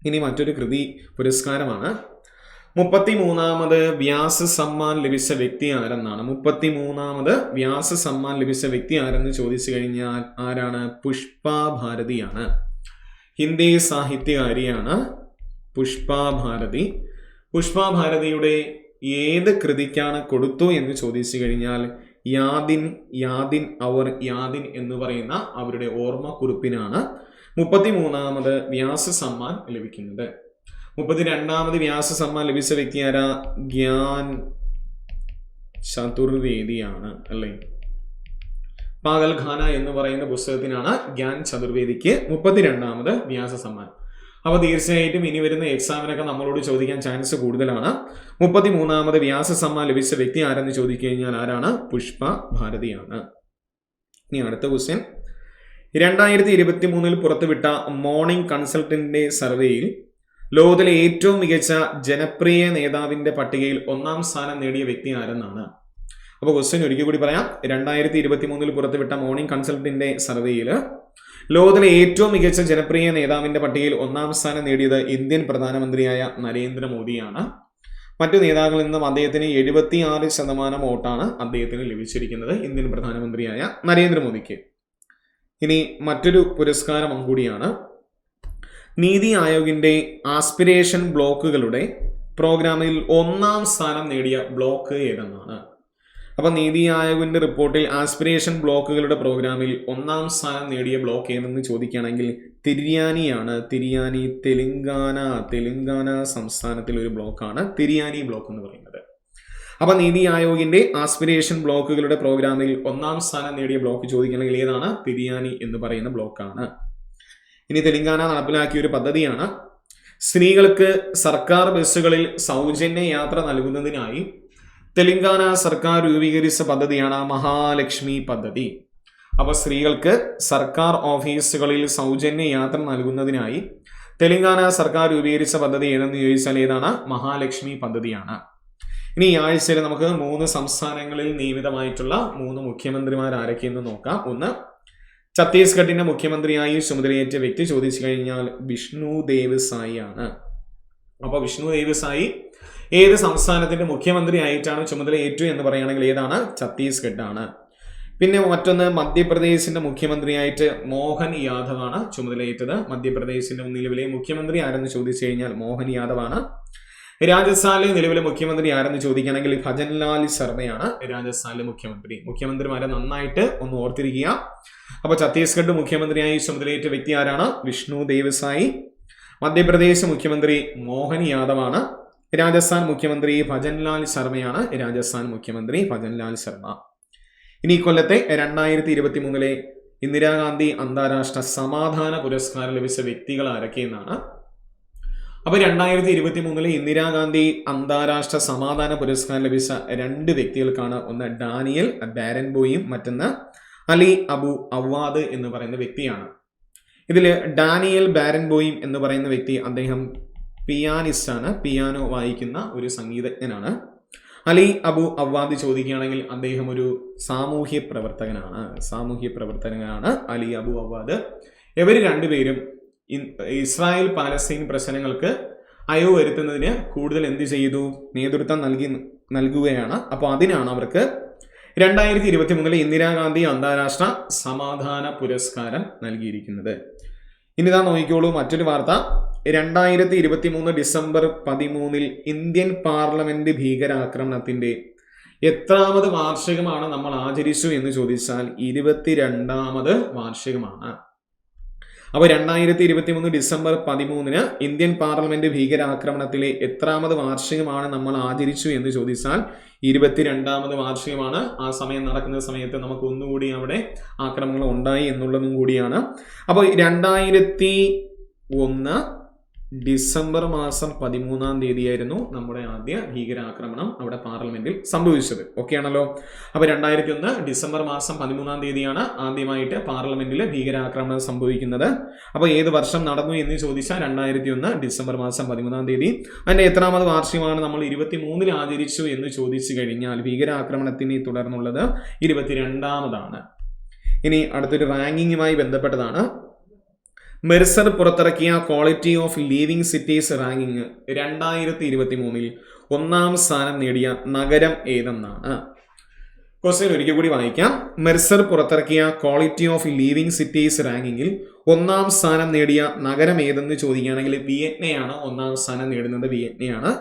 ഇനി മറ്റൊരു കൃതി പുരസ്കാരമാണ് 33ാമത് വ്യാസ സമ്മാൻ ലഭിച്ച വ്യക്തി ആരെന്നാണ്. 33ാമത് വ്യാസ സമ്മാൻ ലഭിച്ച വ്യക്തി ആരെന്ന് ചോദിച്ചു കഴിഞ്ഞാൽ ആരാണ്? പുഷ്പ ഭാരതിയാണ്. ഹിന്ദി സാഹിത്യകാരിയാണ് പുഷ്പ ഭാരതി. പുഷ്പ ഭാരതിയുടെ ഏത് കൃതിക്കാണ് കൊടുത്തു എന്ന് ചോദിച്ചു കഴിഞ്ഞാൽ യാദിൻ എന്ന് പറയുന്ന അവരുടെ ഓർമ്മക്കുറിപ്പിനാണ് 33ാമത് വ്യാസ സമ്മാൻ ലഭിക്കുന്നത്. 32ാമത് വ്യാസ സമ്മാൻ ലഭിച്ച വ്യക്തി ആരാ? ഗ്യാൻ ചതുർവേദിയാണ്. അല്ലേ, പാഗൽഖാന എന്ന് പറയുന്ന പുസ്തകത്തിനാണ് ഗ്യാൻ ചതുർവേദിക്ക് 32ാമത് വ്യാസ സമ്മാൻ. അപ്പൊ തീർച്ചയായിട്ടും ഇനി വരുന്ന എക്സാമിനൊക്കെ നമ്മളോട് ചോദിക്കാൻ ചാൻസ് കൂടുതലാണ്. 33ാമത് വ്യാസ സമ്മാൻ ലഭിച്ച വ്യക്തി ആരെന്ന് ചോദിച്ചു കഴിഞ്ഞാൽ ആരാണ്? പുഷ്പ ഭാരതിയാണ്. ഇനി അടുത്ത ക്വസ്റ്റ്യൻ. 2023 പുറത്തുവിട്ട മോർണിംഗ് കൺസൾട്ടന്റിന്റെ സർവേയിൽ ലോകത്തിലെ ഏറ്റവും മികച്ച ജനപ്രിയ നേതാവിന്റെ പട്ടികയിൽ 1ാം സ്ഥാനം നേടിയ വ്യക്തി ആരെന്നാണ്. അപ്പോൾ ക്വസ്റ്റ്യൻ ഒരിക്കൽ കൂടി പറയാം. 2023 പുറത്തുവിട്ട മോർണിംഗ് കൺസൾട്ടന്റിന്റെ സർവേയിൽ ലോകത്തിലെ ഏറ്റവും മികച്ച ജനപ്രിയ നേതാവിന്റെ പട്ടികയിൽ 1ാം സ്ഥാനം നേടിയത് ഇന്ത്യൻ പ്രധാനമന്ത്രിയായ നരേന്ദ്രമോദിയാണ്. മറ്റു നേതാക്കളിൽ നിന്നും അദ്ദേഹത്തിന് 76% വോട്ടാണ് അദ്ദേഹത്തിന് ലഭിച്ചിരിക്കുന്നത്, ഇന്ത്യൻ പ്രധാനമന്ത്രിയായ നരേന്ദ്രമോദിക്ക്. ഇനി മറ്റൊരു പുരസ്കാരം കൂടിയാണ് നീതി ആയോഗിന്റെ ആസ്പിരേഷൻ ബ്ലോക്കുകളുടെ പ്രോഗ്രാമിൽ 1ാം സ്ഥാനം നേടിയ ബ്ലോക്ക് ഏതെന്നാണ്. അപ്പൊ നീതി ആയോഗിന്റെ റിപ്പോർട്ടിൽ ആസ്പിരേഷൻ ബ്ലോക്കുകളുടെ പ്രോഗ്രാമിൽ 1ാം സ്ഥാനം നേടിയ ബ്ലോക്ക് ഏതെന്ന് ചോദിക്കുകയാണെങ്കിൽ തിരിയാനിയാണ്. തിരിയാനി തെലുങ്കാന സംസ്ഥാനത്തിലെ ഒരു ബ്ലോക്കാണ് തിരിയാനി ബ്ലോക്ക് എന്ന് പറയുന്നത്. അപ്പൊ നീതി ആയോഗിന്റെ ആസ്പിരേഷൻ ബ്ലോക്കുകളുടെ പ്രോഗ്രാമിൽ 1ാം സ്ഥാനം നേടിയ ബ്ലോക്ക് ചോദിക്കണമെങ്കിൽ ഏതാണ്? തിരിയാനി എന്ന് പറയുന്ന ബ്ലോക്കാണ്. ഇനി തെലങ്കാന നടപ്പിലാക്കിയ ഒരു പദ്ധതിയാണ്. സ്ത്രീകൾക്ക് സർക്കാർ ബസ്സുകളിൽ സൗജന്യ യാത്ര നൽകുന്നതിനായി തെലങ്കാന സർക്കാർ രൂപീകരിച്ച പദ്ധതിയാണ് മഹാലക്ഷ്മി പദ്ധതി. അപ്പൊ സ്ത്രീകൾക്ക് സർക്കാർ ഓഫീസുകളിൽ സൗജന്യ യാത്ര നൽകുന്നതിനായി തെലങ്കാന സർക്കാർ രൂപീകരിച്ച പദ്ധതി ഏതെന്ന് ചോദിച്ചാൽ ഏതാണ്? മഹാലക്ഷ്മി പദ്ധതിയാണ്. ഇനി ഈ ആഴ്ചയിൽ നമുക്ക് 3 സംസ്ഥാനങ്ങളിൽ നിയമിതമായിട്ടുള്ള 3 മുഖ്യമന്ത്രിമാർ ആരൊക്കെയെന്ന് നോക്കാം. ഒന്ന്, ഛത്തീസ്ഗഡിന്റെ മുഖ്യമന്ത്രിയായി ചുമതലയേറ്റ വ്യക്തി ചോദിച്ചു കഴിഞ്ഞാൽ വിഷ്ണു ദേവ് സായി ആണ്. അപ്പൊ വിഷ്ണു ദേവ് സായി ഏത് സംസ്ഥാനത്തിന്റെ മുഖ്യമന്ത്രി ആയിട്ടാണ് ചുമതലയേറ്റു എന്ന് പറയുകയാണെങ്കിൽ ഏതാണ്? ഛത്തീസ്ഗഡ് ആണ്. പിന്നെ മറ്റൊന്ന്, മധ്യപ്രദേശിന്റെ മുഖ്യമന്ത്രിയായിട്ട് മോഹൻ യാദവ് ആണ് ചുമതലയേറ്റത്. മധ്യപ്രദേശിന്റെ നിലവിലെ മുഖ്യമന്ത്രി ആരെന്ന് ചോദിച്ചു കഴിഞ്ഞാൽ മോഹൻ യാദവ് ആണ്. രാജസ്ഥാനിലെ നിലവിലെ മുഖ്യമന്ത്രി ആരെന്ന് ചോദിക്കുകയാണെങ്കിൽ ഭജൻലാൽ ശർമ്മയാണ് രാജസ്ഥാനിലെ മുഖ്യമന്ത്രി. മുഖ്യമന്ത്രിമാരെ നന്നായിട്ട് ഒന്ന് ഓർത്തിരിക്കുക. അപ്പൊ ഛത്തീസ്ഗഡ് മുഖ്യമന്ത്രിയായി ചുമതലയേറ്റ വ്യക്തി ആരാണ്? വിഷ്ണു ദേവ് സായി. മധ്യപ്രദേശ് മുഖ്യമന്ത്രി മോഹൻ യാദവ് ആണ്. രാജസ്ഥാൻ മുഖ്യമന്ത്രി ഭജൻലാൽ ശർമ്മയാണ്. രാജസ്ഥാൻ മുഖ്യമന്ത്രി ഭജൻലാൽ ശർമ്മ. ഇനി കൊല്ലത്തെ 2023 ഇന്ദിരാഗാന്ധി അന്താരാഷ്ട്ര സമാധാന പുരസ്കാരം ലഭിച്ച വ്യക്തികൾ ആരൊക്കെയെന്നാണ്. അപ്പൊ 2023 ഇന്ദിരാഗാന്ധി അന്താരാഷ്ട്ര സമാധാന പുരസ്കാരം ലഭിച്ച 2 വ്യക്തികൾക്കാണ്. ഒന്ന് ഡാനിയൽ ബാരൻബോയും മറ്റൊന്ന് അലി അബു അവ്വാദ് എന്ന് പറയുന്ന വ്യക്തിയാണ്. ഇതിൽ ഡാനിയൽ ബാരൻബോയും എന്ന് പറയുന്ന വ്യക്തി അദ്ദേഹം പിയാനിസ്റ്റ് ആണ്, പിയാനോ വായിക്കുന്ന ഒരു സംഗീതജ്ഞനാണ്. അലി അബു അവ്വാദ് ചോദിക്കുകയാണെങ്കിൽ അദ്ദേഹം ഒരു സാമൂഹ്യ പ്രവർത്തകനാണ് അലി അബു അവ്വാദ്. ഇവർ രണ്ടുപേരും ഇസ്രായേൽ പാലസ്തീൻ പ്രശ്നങ്ങൾക്ക് അയവ് വരുത്തുന്നതിന് കൂടുതൽ എന്ത് ചെയ്തു? നേതൃത്വം നൽകുകയാണ്. അപ്പോൾ അതിനാണ് അവർക്ക് 2023 ഇന്ദിരാഗാന്ധി അന്താരാഷ്ട്ര സമാധാന പുരസ്കാരം നൽകിയിരിക്കുന്നത്. ഇനിതാ നോക്കിക്കോളൂ മറ്റൊരു വാർത്ത. 2023 ഡിസംബർ 13 ഇന്ത്യൻ പാർലമെന്റ് ഭീകരാക്രമണത്തിന്റെ എത്രാമത് വാർഷികമാണ് നമ്മൾ ആചരിച്ചു എന്ന് ചോദിച്ചാൽ 22ാമത് വാർഷികമാണ്. അപ്പോൾ 2023 ഡിസംബർ 13 ഇന്ത്യൻ പാർലമെന്റ് ഭീകരാക്രമണത്തിലെ എത്രാമത് വാർഷികമാണ് നമ്മൾ ആചരിച്ചു എന്ന് ചോദിച്ചാൽ 22ാമത് വാർഷികമാണ്. ആ സമയം നടക്കുന്ന സമയത്ത് നമുക്ക് ഒന്നുകൂടി അവിടെ ആക്രമണങ്ങൾ ഉണ്ടായി എന്നുള്ളതും കൂടിയാണ്. അപ്പോൾ 2001 ഡിസംബർ മാസം 13-ാം തീയതിയായിരുന്നു നമ്മുടെ ആദ്യ ഭീകരാക്രമണം അവിടെ പാർലമെന്റിൽ സംഭവിച്ചത്. ഓക്കെ ആണല്ലോ. അപ്പൊ 2001 ഡിസംബർ മാസം 13-ാം തീയതിയാണ് ആദ്യമായിട്ട് പാർലമെന്റിൽ ഭീകരാക്രമണം സംഭവിക്കുന്നത്. അപ്പൊ ഏത് വർഷം നടന്നു എന്ന് ചോദിച്ചാൽ 2001 ഡിസംബർ മാസം 13-ാം തീയതി. അതിന്റെ എത്രാമത് വാർഷികമാണ് നമ്മൾ 23-ൽ ആചരിച്ചു എന്ന് ചോദിച്ചു കഴിഞ്ഞാൽ ഭീകരാക്രമണത്തിനെ തുടർന്നുള്ളത് 22ാമതാണ്. ഇനി അടുത്തൊരു റാങ്കിങ്ങുമായി ബന്ധപ്പെട്ടതാണ്. മെർസർ പുറത്തിറക്കിയ quality of living cities ranking 2023 1ാം സ്ഥാനം നേടിയ നഗരം ഏതെന്നാണ്. ക്വസ്റ്റ്യൻ ഒരിക്കൽ കൂടി വായിക്കാം. മെർസർ പുറത്തിറക്കിയ ക്വാളിറ്റി ഓഫ് ലിവിംഗ് സിറ്റീസ് റാങ്കിങ്ങിൽ 1ാം സ്ഥാനം നേടിയ നഗരം ഏതെന്ന് ചോദിക്കുകയാണെങ്കിൽ വിയറ്റ്നയാണ് 1ാം സ്ഥാനം നേടുന്നത്.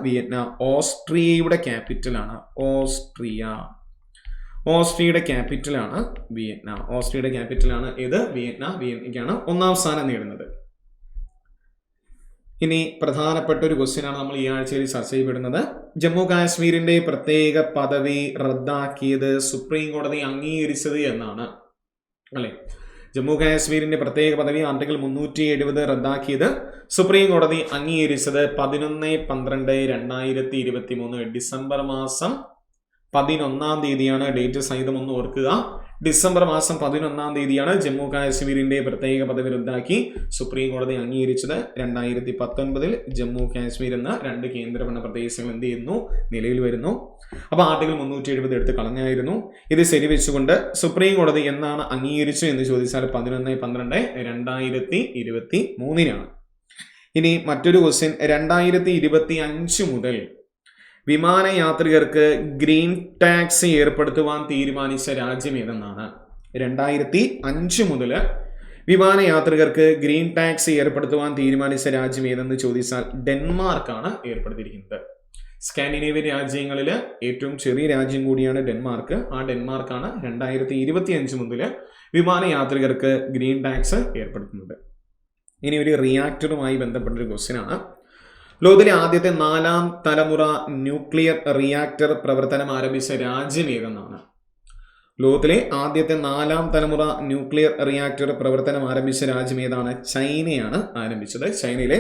വിയറ്റ്ന ഓസ്ട്രിയയുടെ ക്യാപിറ്റലാണ്. ഓസ്ട്രിയയുടെ ക്യാപിറ്റലാണ് വിയറ്റ്ന. ഓസ്ട്രിയയുടെ ക്യാപിറ്റലാണ് ഏത്? വിയറ്റ്നയ്ക്കാണ് 1ാം സ്ഥാനം നേടുന്നത്. ഇനി പ്രധാനപ്പെട്ട ഒരു ക്വസ്റ്റ്യൻ ആണ് നമ്മൾ ഈ ആഴ്ചയിൽ ചർച്ച ചെയ്യപ്പെടുന്നത്. ജമ്മു കാശ്മീരിന്റെ പ്രത്യേക പദവി റദ്ദാക്കിയത് സുപ്രീം കോടതി അംഗീകരിച്ചത് എന്നാണ് അല്ലെ. ജമ്മു കാശ്മീരിന്റെ പ്രത്യേക പദവി ആർട്ടിക്കിൾ 370 റദ്ദാക്കിയത് സുപ്രീം കോടതി അംഗീകരിച്ചത് 11/12/2023 ഡിസംബർ മാസം 11-ാം തീയതിയാണ്. ഡേറ്റ് സഹിതം ഒന്ന് ഓർക്കുക. ഡിസംബർ മാസം 11-ാം തീയതിയാണ് ജമ്മു കാശ്മീരിന്റെ പ്രത്യേക പദവി റദ്ദാക്കി സുപ്രീം കോടതി അംഗീകരിച്ചത്. 2019 ജമ്മു കാശ്മീർ എന്ന 2 കേന്ദ്രഭരണ പ്രദേശങ്ങൾ എന്ത് ചെയ്യുന്നു? നിലവിൽ വരുന്നു. അപ്പൊ ആർട്ടിക്കിൾ 370 എടുത്ത് കളഞ്ഞായിരുന്നു. ഇത് ശരിവെച്ചുകൊണ്ട് സുപ്രീം കോടതി എന്നാണ് അംഗീകരിച്ചു എന്ന് ചോദിച്ചാൽ 11/12/2023 ഇനി മറ്റൊരു ക്വസ്റ്റ്യൻ. 2025 മുതൽ വിമാനയാത്രികർക്ക് ഗ്രീൻ ടാക്സ് ഏർപ്പെടുത്തുവാൻ തീരുമാനിച്ച രാജ്യം ഏതെന്നാണ്. 2005 മുതൽ വിമാനയാത്രികർക്ക് ഗ്രീൻ ടാക്സ് ഏർപ്പെടുത്തുവാൻ തീരുമാനിച്ച രാജ്യം ഏതെന്ന് ചോദിച്ചാൽ ഡെൻമാർക്കാണ് ഏർപ്പെടുത്തിയിരിക്കുന്നത്. സ്കാൻഡിനേവിയൻ രാജ്യങ്ങളിൽ ഏറ്റവും ചെറിയ രാജ്യം കൂടിയാണ് ഡെൻമാർക്ക്. ആ ഡെൻമാർക്കാണ് 2025 മുതൽ വിമാനയാത്രികർക്ക് ഗ്രീൻ ടാക്സ് ഏർപ്പെടുത്തുന്നത്. ഇനി ഒരു റിയാക്ടറുമായി ബന്ധപ്പെട്ടൊരു ക്വസ്റ്റ്യൻ ആണ്. ലോകത്തിലെ ആദ്യത്തെ 4ാം തലമുറ ന്യൂക്ലിയർ റിയാക്ടർ പ്രവർത്തനം ആരംഭിച്ച രാജ്യം ഏതെന്നാണ്? ലോകത്തിലെ ആദ്യത്തെ 4ാം തലമുറ ന്യൂക്ലിയർ റിയാക്ടർ പ്രവർത്തനം ആരംഭിച്ച രാജ്യം ഏതാണ്? ചൈനയാണ് ആരംഭിച്ചത്. ചൈനയിലെ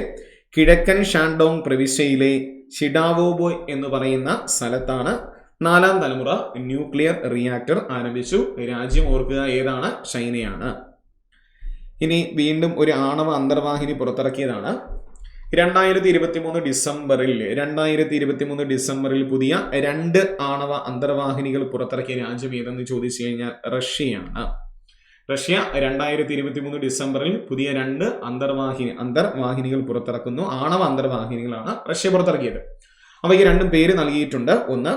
കിഴക്കൻ ഷാൻഡോങ് പ്രവിശ്യയിലെ ഷിഡാവോബോയ് എന്ന് പറയുന്ന സ്ഥലത്താണ് 4ാം തലമുറ ന്യൂക്ലിയർ റിയാക്ടർ ആരംഭിച്ചു. രാജ്യം ഓർക്കുക, ഏതാണ്? ചൈനയാണ്. ഇനി വീണ്ടും ഒരു ആണവ അന്തർവാഹിനി പുറത്തിറക്കിയതാണ്. 2023 ഡിസംബറിൽ പുതിയ 2 ആണവ അന്തർവാഹിനികൾ പുറത്തിറക്കിയ രാജ്യം ഏതെന്ന് ചോദിച്ചു കഴിഞ്ഞാൽ റഷ്യയാണ്. റഷ്യ 2023 ഡിസംബറിൽ പുതിയ 2 അന്തർവാഹിനികൾ പുറത്തിറക്കുന്നു. ആണവ അന്തർവാഹിനികളാണ് റഷ്യ പുറത്തിറക്കിയത്. അവയ്ക്ക് 2 പേര് നൽകിയിട്ടുണ്ട്. ഒന്ന്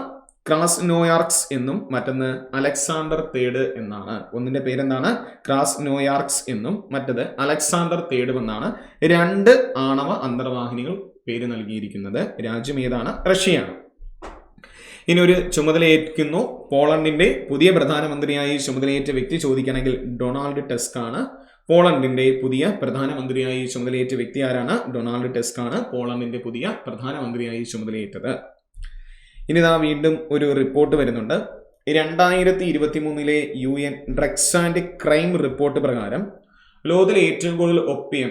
ക്രാസ്നോയാർക്സ് എന്നും മറ്റൊന്ന് അലക്സാണ്ടർ തേർഡ് എന്നാണ്. ഒന്നിന്റെ പേരെന്താണ്? ക്രാസ്നോയാർക്സ് എന്നും മറ്റത് അലക്സാണ്ടർ തേർഡ് എന്നാണ്. 2 ആണവ അന്തർവാഹിനികൾ പേര് നൽകിയിരിക്കുന്നത്. രാജ്യം ഏതാണ്? റഷ്യയാണ്. ഇനി ഒരു ചുമതലയേൽക്കുന്നു. പോളണ്ടിന്റെ പുതിയ പ്രധാനമന്ത്രിയായി ചുമതലയേറ്റ വ്യക്തി ചോദിക്കണമെങ്കിൽ ഡൊണാൾഡ് ടസ്ക് ആണ്. പോളണ്ടിന്റെ പുതിയ പ്രധാനമന്ത്രിയായി ചുമതലയേറ്റ വ്യക്തി ആരാണ്? ഡൊണാൾഡ് ടസ്ക് ആണ് പോളണ്ടിന്റെ പുതിയ പ്രധാനമന്ത്രിയായി ചുമതലയേറ്റത്. ഇനി ഇതാ വീണ്ടും ഒരു റിപ്പോർട്ട് വരുന്നുണ്ട്. 2023 UN drugs and crime report പ്രകാരം ലോകത്തിലെ ഏറ്റവും കൂടുതൽ ഒപ്പിയം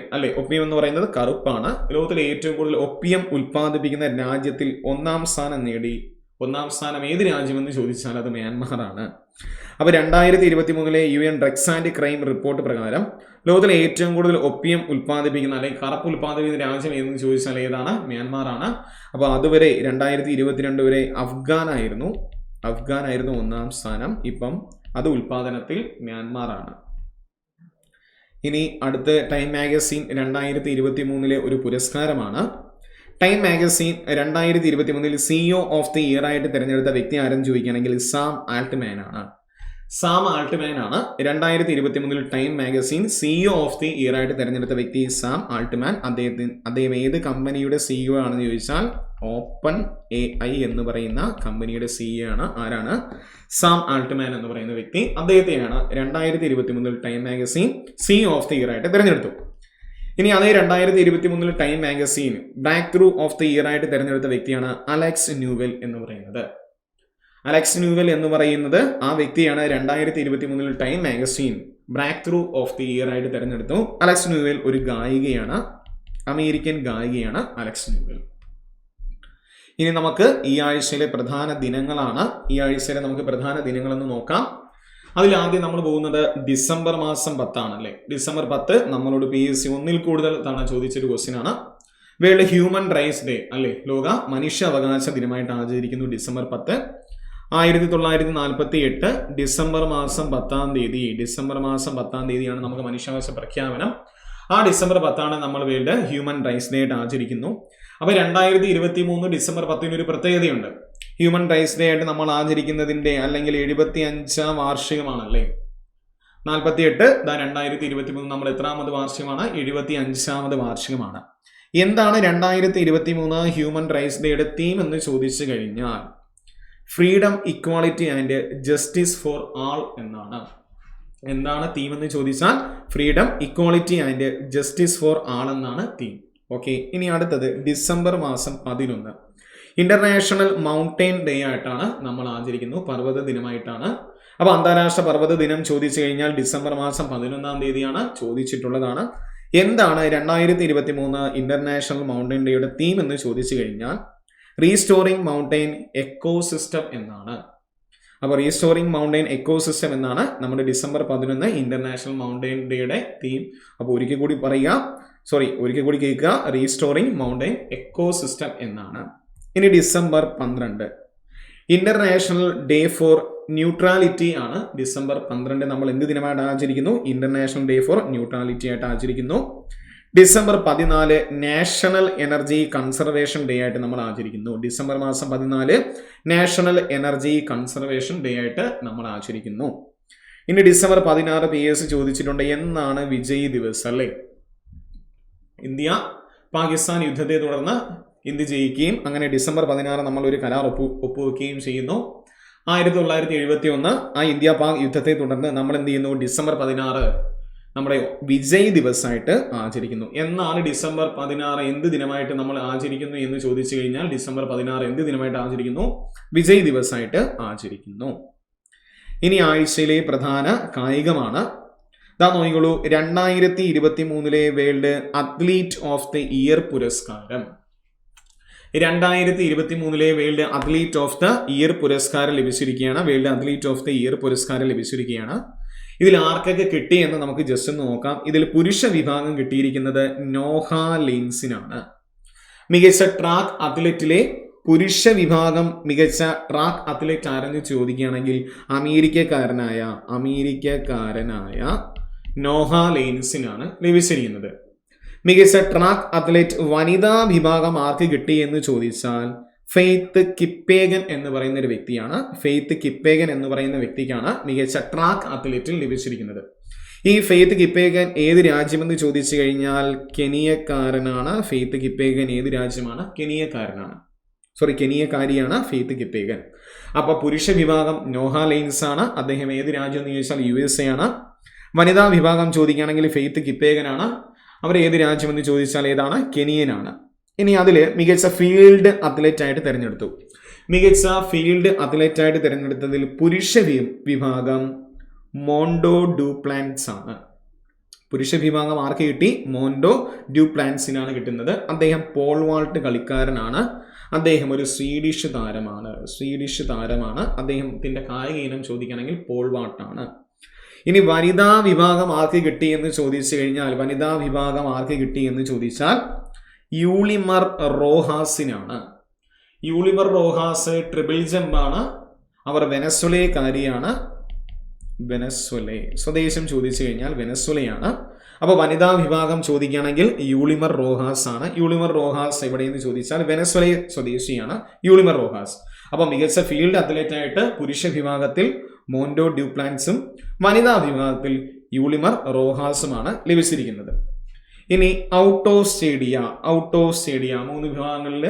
എന്ന് പറയുന്നത് കറുപ്പാണ്. ലോകത്തിലെ ഏറ്റവും കൂടുതൽ ഒപ്പിയം ഉൽപ്പാദിപ്പിക്കുന്ന രാജ്യത്തിൽ 1ാം സ്ഥാനം നേടി. 1ാം സ്ഥാനം ഏത് രാജ്യമെന്ന് ചോദിച്ചാൽ അത് മ്യാൻമാറാണ്. അപ്പോൾ 2023 UN drugs and crime report പ്രകാരം ലോകത്തിലെ ഏറ്റവും കൂടുതൽ ഒപ്പിയം ഉൽപ്പാദിപ്പിക്കുന്ന അല്ലെങ്കിൽ കറുപ്പ് ഉൽപ്പാദിപ്പിക്കുന്ന രാജ്യം ഏതെന്ന് ചോദിച്ചാൽ ഏതാണ്? മ്യാൻമാറാണ്. അപ്പോൾ അതുവരെ 2022 വരെ അഫ്ഗാനായിരുന്നു 1ാം സ്ഥാനം. ഇപ്പം അത് ഉൽപ്പാദനത്തിൽ മ്യാൻമാറാണ്. ഇനി അടുത്ത് ടൈം മാഗസിൻ 2023 ഒരു പുരസ്കാരമാണ്. Time magazine 2023 CEO of the year ആയിട്ട് തിരഞ്ഞെടുത്ത വ്യക്തി ആരെന്ന് ചോദിക്കുകയാണെങ്കിൽ സാം ആൾട്ട്മാൻ ആണ്. 2023 Time magazine CEO of the year ആയിട്ട് തിരഞ്ഞെടുത്ത വ്യക്തി സാം ആൾട്ട്മാൻ. അദ്ദേഹം ഏത് കമ്പനിയുടെ CEO ആണെന്ന് ചോദിച്ചാൽ ഓപ്പൺ AI എന്ന് പറയുന്ന കമ്പനിയുടെ CEO ആണ്. ആരാണ്? സാം ആൾട്ട്മാൻ എന്ന് പറയുന്ന വ്യക്തി. അദ്ദേഹത്തെയാണ് 2023 Time magazine CEO of the year ആയിട്ട് തിരഞ്ഞെടുത്തു. ഇനി അതേ 2023 Time magazine breakthrough of the year ആയിട്ട് തിരഞ്ഞെടുത്ത വ്യക്തിയാണ് അലക്സ് ന്യൂവെൽ എന്ന് പറയുന്നത്. അലക്സ് ന്യൂവെൽ എന്ന് പറയുന്നത് ആ വ്യക്തിയാണ് 2023 Time magazine breakthrough of the year ആയിട്ട് തിരഞ്ഞെടുത്തു. അലക്സ് ന്യൂവെൽ ഒരു ഗായികയാണ്, അമേരിക്കൻ ഗായികയാണ് അലക്സ് ന്യൂവെൽ. ഇനി നമുക്ക് ഈ ആഴ്ചയിലെ പ്രധാന ദിനങ്ങളാണ്. ഈ ആഴ്ചയിലെ നമുക്ക് പ്രധാന ദിനങ്ങളെന്ന് നോക്കാം. അതിലാദ്യം നമ്മൾ പോകുന്നത് ഡിസംബർ മാസം 10 ആണല്ലേ. ഡിസംബർ 10 നമ്മളോട് PSC 1 കൂടുതൽ തവണ ചോദിച്ചൊരു ക്വസ്റ്റ്യൻ ആണ്. വേൾഡ് ഹ്യൂമൻ റൈറ്റ്സ് ഡേ അല്ലെ, ലോക മനുഷ്യാവകാശ ദിനമായിട്ട് ആചരിക്കുന്നു ഡിസംബർ 10. 1948 ഡിസംബർ മാസം 10 തീയതിയാണ് നമുക്ക് മനുഷ്യാവകാശ പ്രഖ്യാപനം. ആ ഡിസംബർ 10 നമ്മൾ വേൾഡ് ഹ്യൂമൻ റൈറ്റ്സ് ഡേ ആയിട്ട് ആചരിക്കുന്നു. അപ്പൊ 2023 ഡിസംബർ 10 ഒരു പ്രത്യേകതയുണ്ട്. ഹ്യൂമൻ റൈറ്റ്സ് ഡേ ആയിട്ട് നമ്മൾ ആചരിക്കുന്നതിന്റെ അല്ലെങ്കിൽ 75ാം വാർഷികമാണല്ലേ. 48 2023 നമ്മൾ എത്രാമത് വാർഷികമാണ്? 75ാമത് വാർഷികമാണ്. എന്താണ് 2023 ഹ്യൂമൻ റൈറ്റ്സ് ഡേയുടെ തീം എന്ന് ചോദിച്ചു കഴിഞ്ഞാൽ freedom, equality and justice for ആൾ എന്നാണ്. എന്താണ് തീം എന്ന് ചോദിച്ചാൽ freedom, equality and justice for ആൾ എന്നാണ് തീം. ഓക്കെ. ഇനി അടുത്തത് ഡിസംബർ മാസം 11 ഇന്റർനാഷണൽ മൗണ്ടെയിൻ ഡേ ആയിട്ടാണ് നമ്മൾ ആചരിക്കുന്നു, പർവ്വത ദിനമായിട്ടാണ്. അപ്പൊ അന്താരാഷ്ട്ര പർവ്വത ദിനം ചോദിച്ചു കഴിഞ്ഞാൽ ഡിസംബർ മാസം 11 തീയതിയാണ് ചോദിച്ചിട്ടുള്ളതാണ്. എന്താണ് 2023 ഇന്റർനാഷണൽ മൗണ്ടെയിൻ ഡേയുടെ തീം എന്ന് ചോദിച്ചു കഴിഞ്ഞാൽ റീസ്റ്റോറിംഗ് മൗണ്ടെയിൻ എക്കോസിസ്റ്റം എന്നാണ്. അപ്പോൾ റീസ്റ്റോറിംഗ് മൗണ്ടെയിൻ എക്കോസിസ്റ്റം എന്നാണ് നമ്മുടെ ഡിസംബർ 11 ഇന്റർനാഷണൽ മൗണ്ടെയിൻ ഡേയുടെ തീം. അപ്പോൾ ഒരിക്കൽ കൂടി കേൾക്കുക, റീസ്റ്റോറിംഗ് മൗണ്ടെയിൻ എക്കോസിസ്റ്റം എന്നാണ്. ഇനി December 12 international day for neutrality ആണ്. ഡിസംബർ 12 നമ്മൾ എന്ത് ദിനമായിട്ട് ആചരിക്കുന്നു? ഇന്റർനാഷണൽ ഡേ ഫോർ ന്യൂട്രാലിറ്റി ആയിട്ട് ആചരിക്കുന്നു. December 14 national energy conservation day ആയിട്ട് നമ്മൾ ആചരിക്കുന്നു. ഡിസംബർ മാസം 14 നാഷണൽ എനർജി കൺസർവേഷൻ ഡേ ആയിട്ട് നമ്മൾ ആചരിക്കുന്നു. ഇനി ഡിസംബർ 16 PS ചോദിച്ചിട്ടുണ്ട്, എന്നാണ് വിജയ് ദിവസ് അല്ലേ. ഇന്ത്യ പാകിസ്ഥാൻ യുദ്ധത്തെ തുടർന്ന് ഇന്ത്യ ജയിക്കുകയും അങ്ങനെ ഡിസംബർ 16 നമ്മൾ ഒരു കരാർ ഒപ്പുവെക്കുകയും ചെയ്യുന്നു. 1971 ആ ഇന്ത്യ പാക് യുദ്ധത്തെ തുടർന്ന് നമ്മൾ എന്ത് ചെയ്യുന്നു? ഡിസംബർ 16 നമ്മുടെ വിജയ് ദിവസമായിട്ട് ആചരിക്കുന്നു. എന്നാണ് ഡിസംബർ 16 എന്ത് ദിനമായിട്ട് നമ്മൾ ആചരിക്കുന്നു എന്ന് ചോദിച്ചു കഴിഞ്ഞാൽ ഡിസംബർ 16 എന്ത് ദിനമായിട്ട് ആചരിക്കുന്നു? വിജയ് ദിവസമായിട്ട് ആചരിക്കുന്നു. ഇനി ആഴ്ചയിലെ പ്രധാന കായികമാണ്. ഇതാ നോക്കിക്കോളൂ, 2023 world athlete of the year പുരസ്കാരം. 2023 world athlete of the year പുരസ്കാരം ലഭിച്ചിരിക്കുകയാണ്. World athlete of the year പുരസ്കാരം ലഭിച്ചിരിക്കുകയാണ്. ഇതിൽ ആർക്കൊക്കെ കിട്ടി എന്ന് നമുക്ക് ജസ്റ്റ് ഒന്ന് നോക്കാം. ഇതിൽ പുരുഷ വിഭാഗം കിട്ടിയിരിക്കുന്നത് നോഹ ലെയ്ൻസിനാണ്. മികച്ച ട്രാക്ക് അത്ലറ്റിലെ പുരുഷ വിഭാഗം മികച്ച ട്രാക്ക് അത്ലറ്റ് ആരെന്ന് ചോദിക്കുകയാണെങ്കിൽ അമേരിക്കക്കാരനായ നോഹ ലെയ്ൻസിനാണ് ലഭിച്ചിരിക്കുന്നത്. മികച്ച ട്രാക്ക് അത്ലറ്റ് വനിതാ വിഭാഗം ആർക്ക് കിട്ടി എന്ന് ചോദിച്ചാൽ ഫെയ്ത്ത് കിപ്പേഗൻ എന്ന് പറയുന്ന ഒരു വ്യക്തിയാണ്. ഫെയ്ത്ത് കിപ്പേഗൻ എന്ന് പറയുന്ന വ്യക്തിക്കാണ് മികച്ച ട്രാക്ക് അത്ലറ്റിൽ ലഭിച്ചിരിക്കുന്നത്. ഈ ഫെയ്ത്ത് കിപ്പേഗൻ ഏത് രാജ്യമെന്ന് ചോദിച്ചു കഴിഞ്ഞാൽ കെനിയക്കാരനാണ്. ഫെയ്ത്ത് കിപ്പേഗൻ ഏത് രാജ്യമാണ്? കെനിയക്കാരിയാണ് ഫെയ്ത്ത് കിപ്പേഗൻ. അപ്പൊ പുരുഷ വിഭാഗം നോഹ ലെയ്ൻസ് ആണ്. അദ്ദേഹം ഏത് രാജ്യം എന്ന് ചോദിച്ചാൽ USA ആണ്. വനിതാ വിഭാഗം ചോദിക്കുകയാണെങ്കിൽ ഫെയ്ത്ത് കിപ്പേഗൻ ആണ്. അവർ ഏത് രാജ്യമെന്ന് ചോദിച്ചാൽ ഏതാണ്? കെനിയനാണ്. ഇനി അതിൽ മികച്ച ഫീൽഡ് അത്ലറ്റ് ആയിട്ട് തിരഞ്ഞെടുത്തു. മികച്ച ഫീൽഡ് അത്ലറ്റ് ആയിട്ട് തിരഞ്ഞെടുത്തതിൽ പുരുഷ വിഭാഗം മോണ്ടോ ഡ്യൂപ്ലാൻസ് ആണ്. പുരുഷ വിഭാഗം ആർക്ക് കിട്ടി? മോണ്ടോ ഡ്യൂപ്ലാൻസിനാണ് കിട്ടുന്നത്. അദ്ദേഹം പോൾ വാൾട്ട് കളിക്കാരനാണ്. അദ്ദേഹം ഒരു സ്വീഡിഷ് താരമാണ്. അദ്ദേഹത്തിന്റെ കായിക ഇനം ചോദിക്കുകയാണെങ്കിൽ പോൾ വാൾട്ടാണ്. ഇനി വനിതാ വിഭാഗം ആർക്ക് കിട്ടി എന്ന് ചോദിച്ചു കഴിഞ്ഞാൽ യൂളിമർ റോഹാസിനാണ്. യൂളിമർ റോഹാസ് ട്രിപ്പിൾ ജമ്പാണ്. അവർ വെനസ്വലക്കാരിയാണ്. സ്വദേശം ചോദിച്ചു കഴിഞ്ഞാൽ വെനസ്വലയാണ്. അപ്പോൾ വനിതാ വിഭാഗം ചോദിക്കുകയാണെങ്കിൽ യൂളിമർ റോഹാസ് ആണ്. യൂളിമർ റോഹാസ് എവിടെയെന്ന് ചോദിച്ചാൽ വെനസ്വല സ്വദേശിയാണ് യൂളിമർ റോഹാസ്. അപ്പോൾ മികച്ച ഫീൽഡ് അത്ലറ്റ് ആയിട്ട് പുരുഷ വിഭാഗത്തിൽ മോണ്ടോ ഡ്യൂപ്ലാൻസും വനിതാ വിഭാഗത്തിൽ യൂളിമർ റോഹാസുമാണ് ലഭിച്ചിരിക്കുന്നത്. ഇനി ഔട്ട് ഓഫ് സ്റ്റേഡിയ 3 വിഭാഗങ്ങളിൽ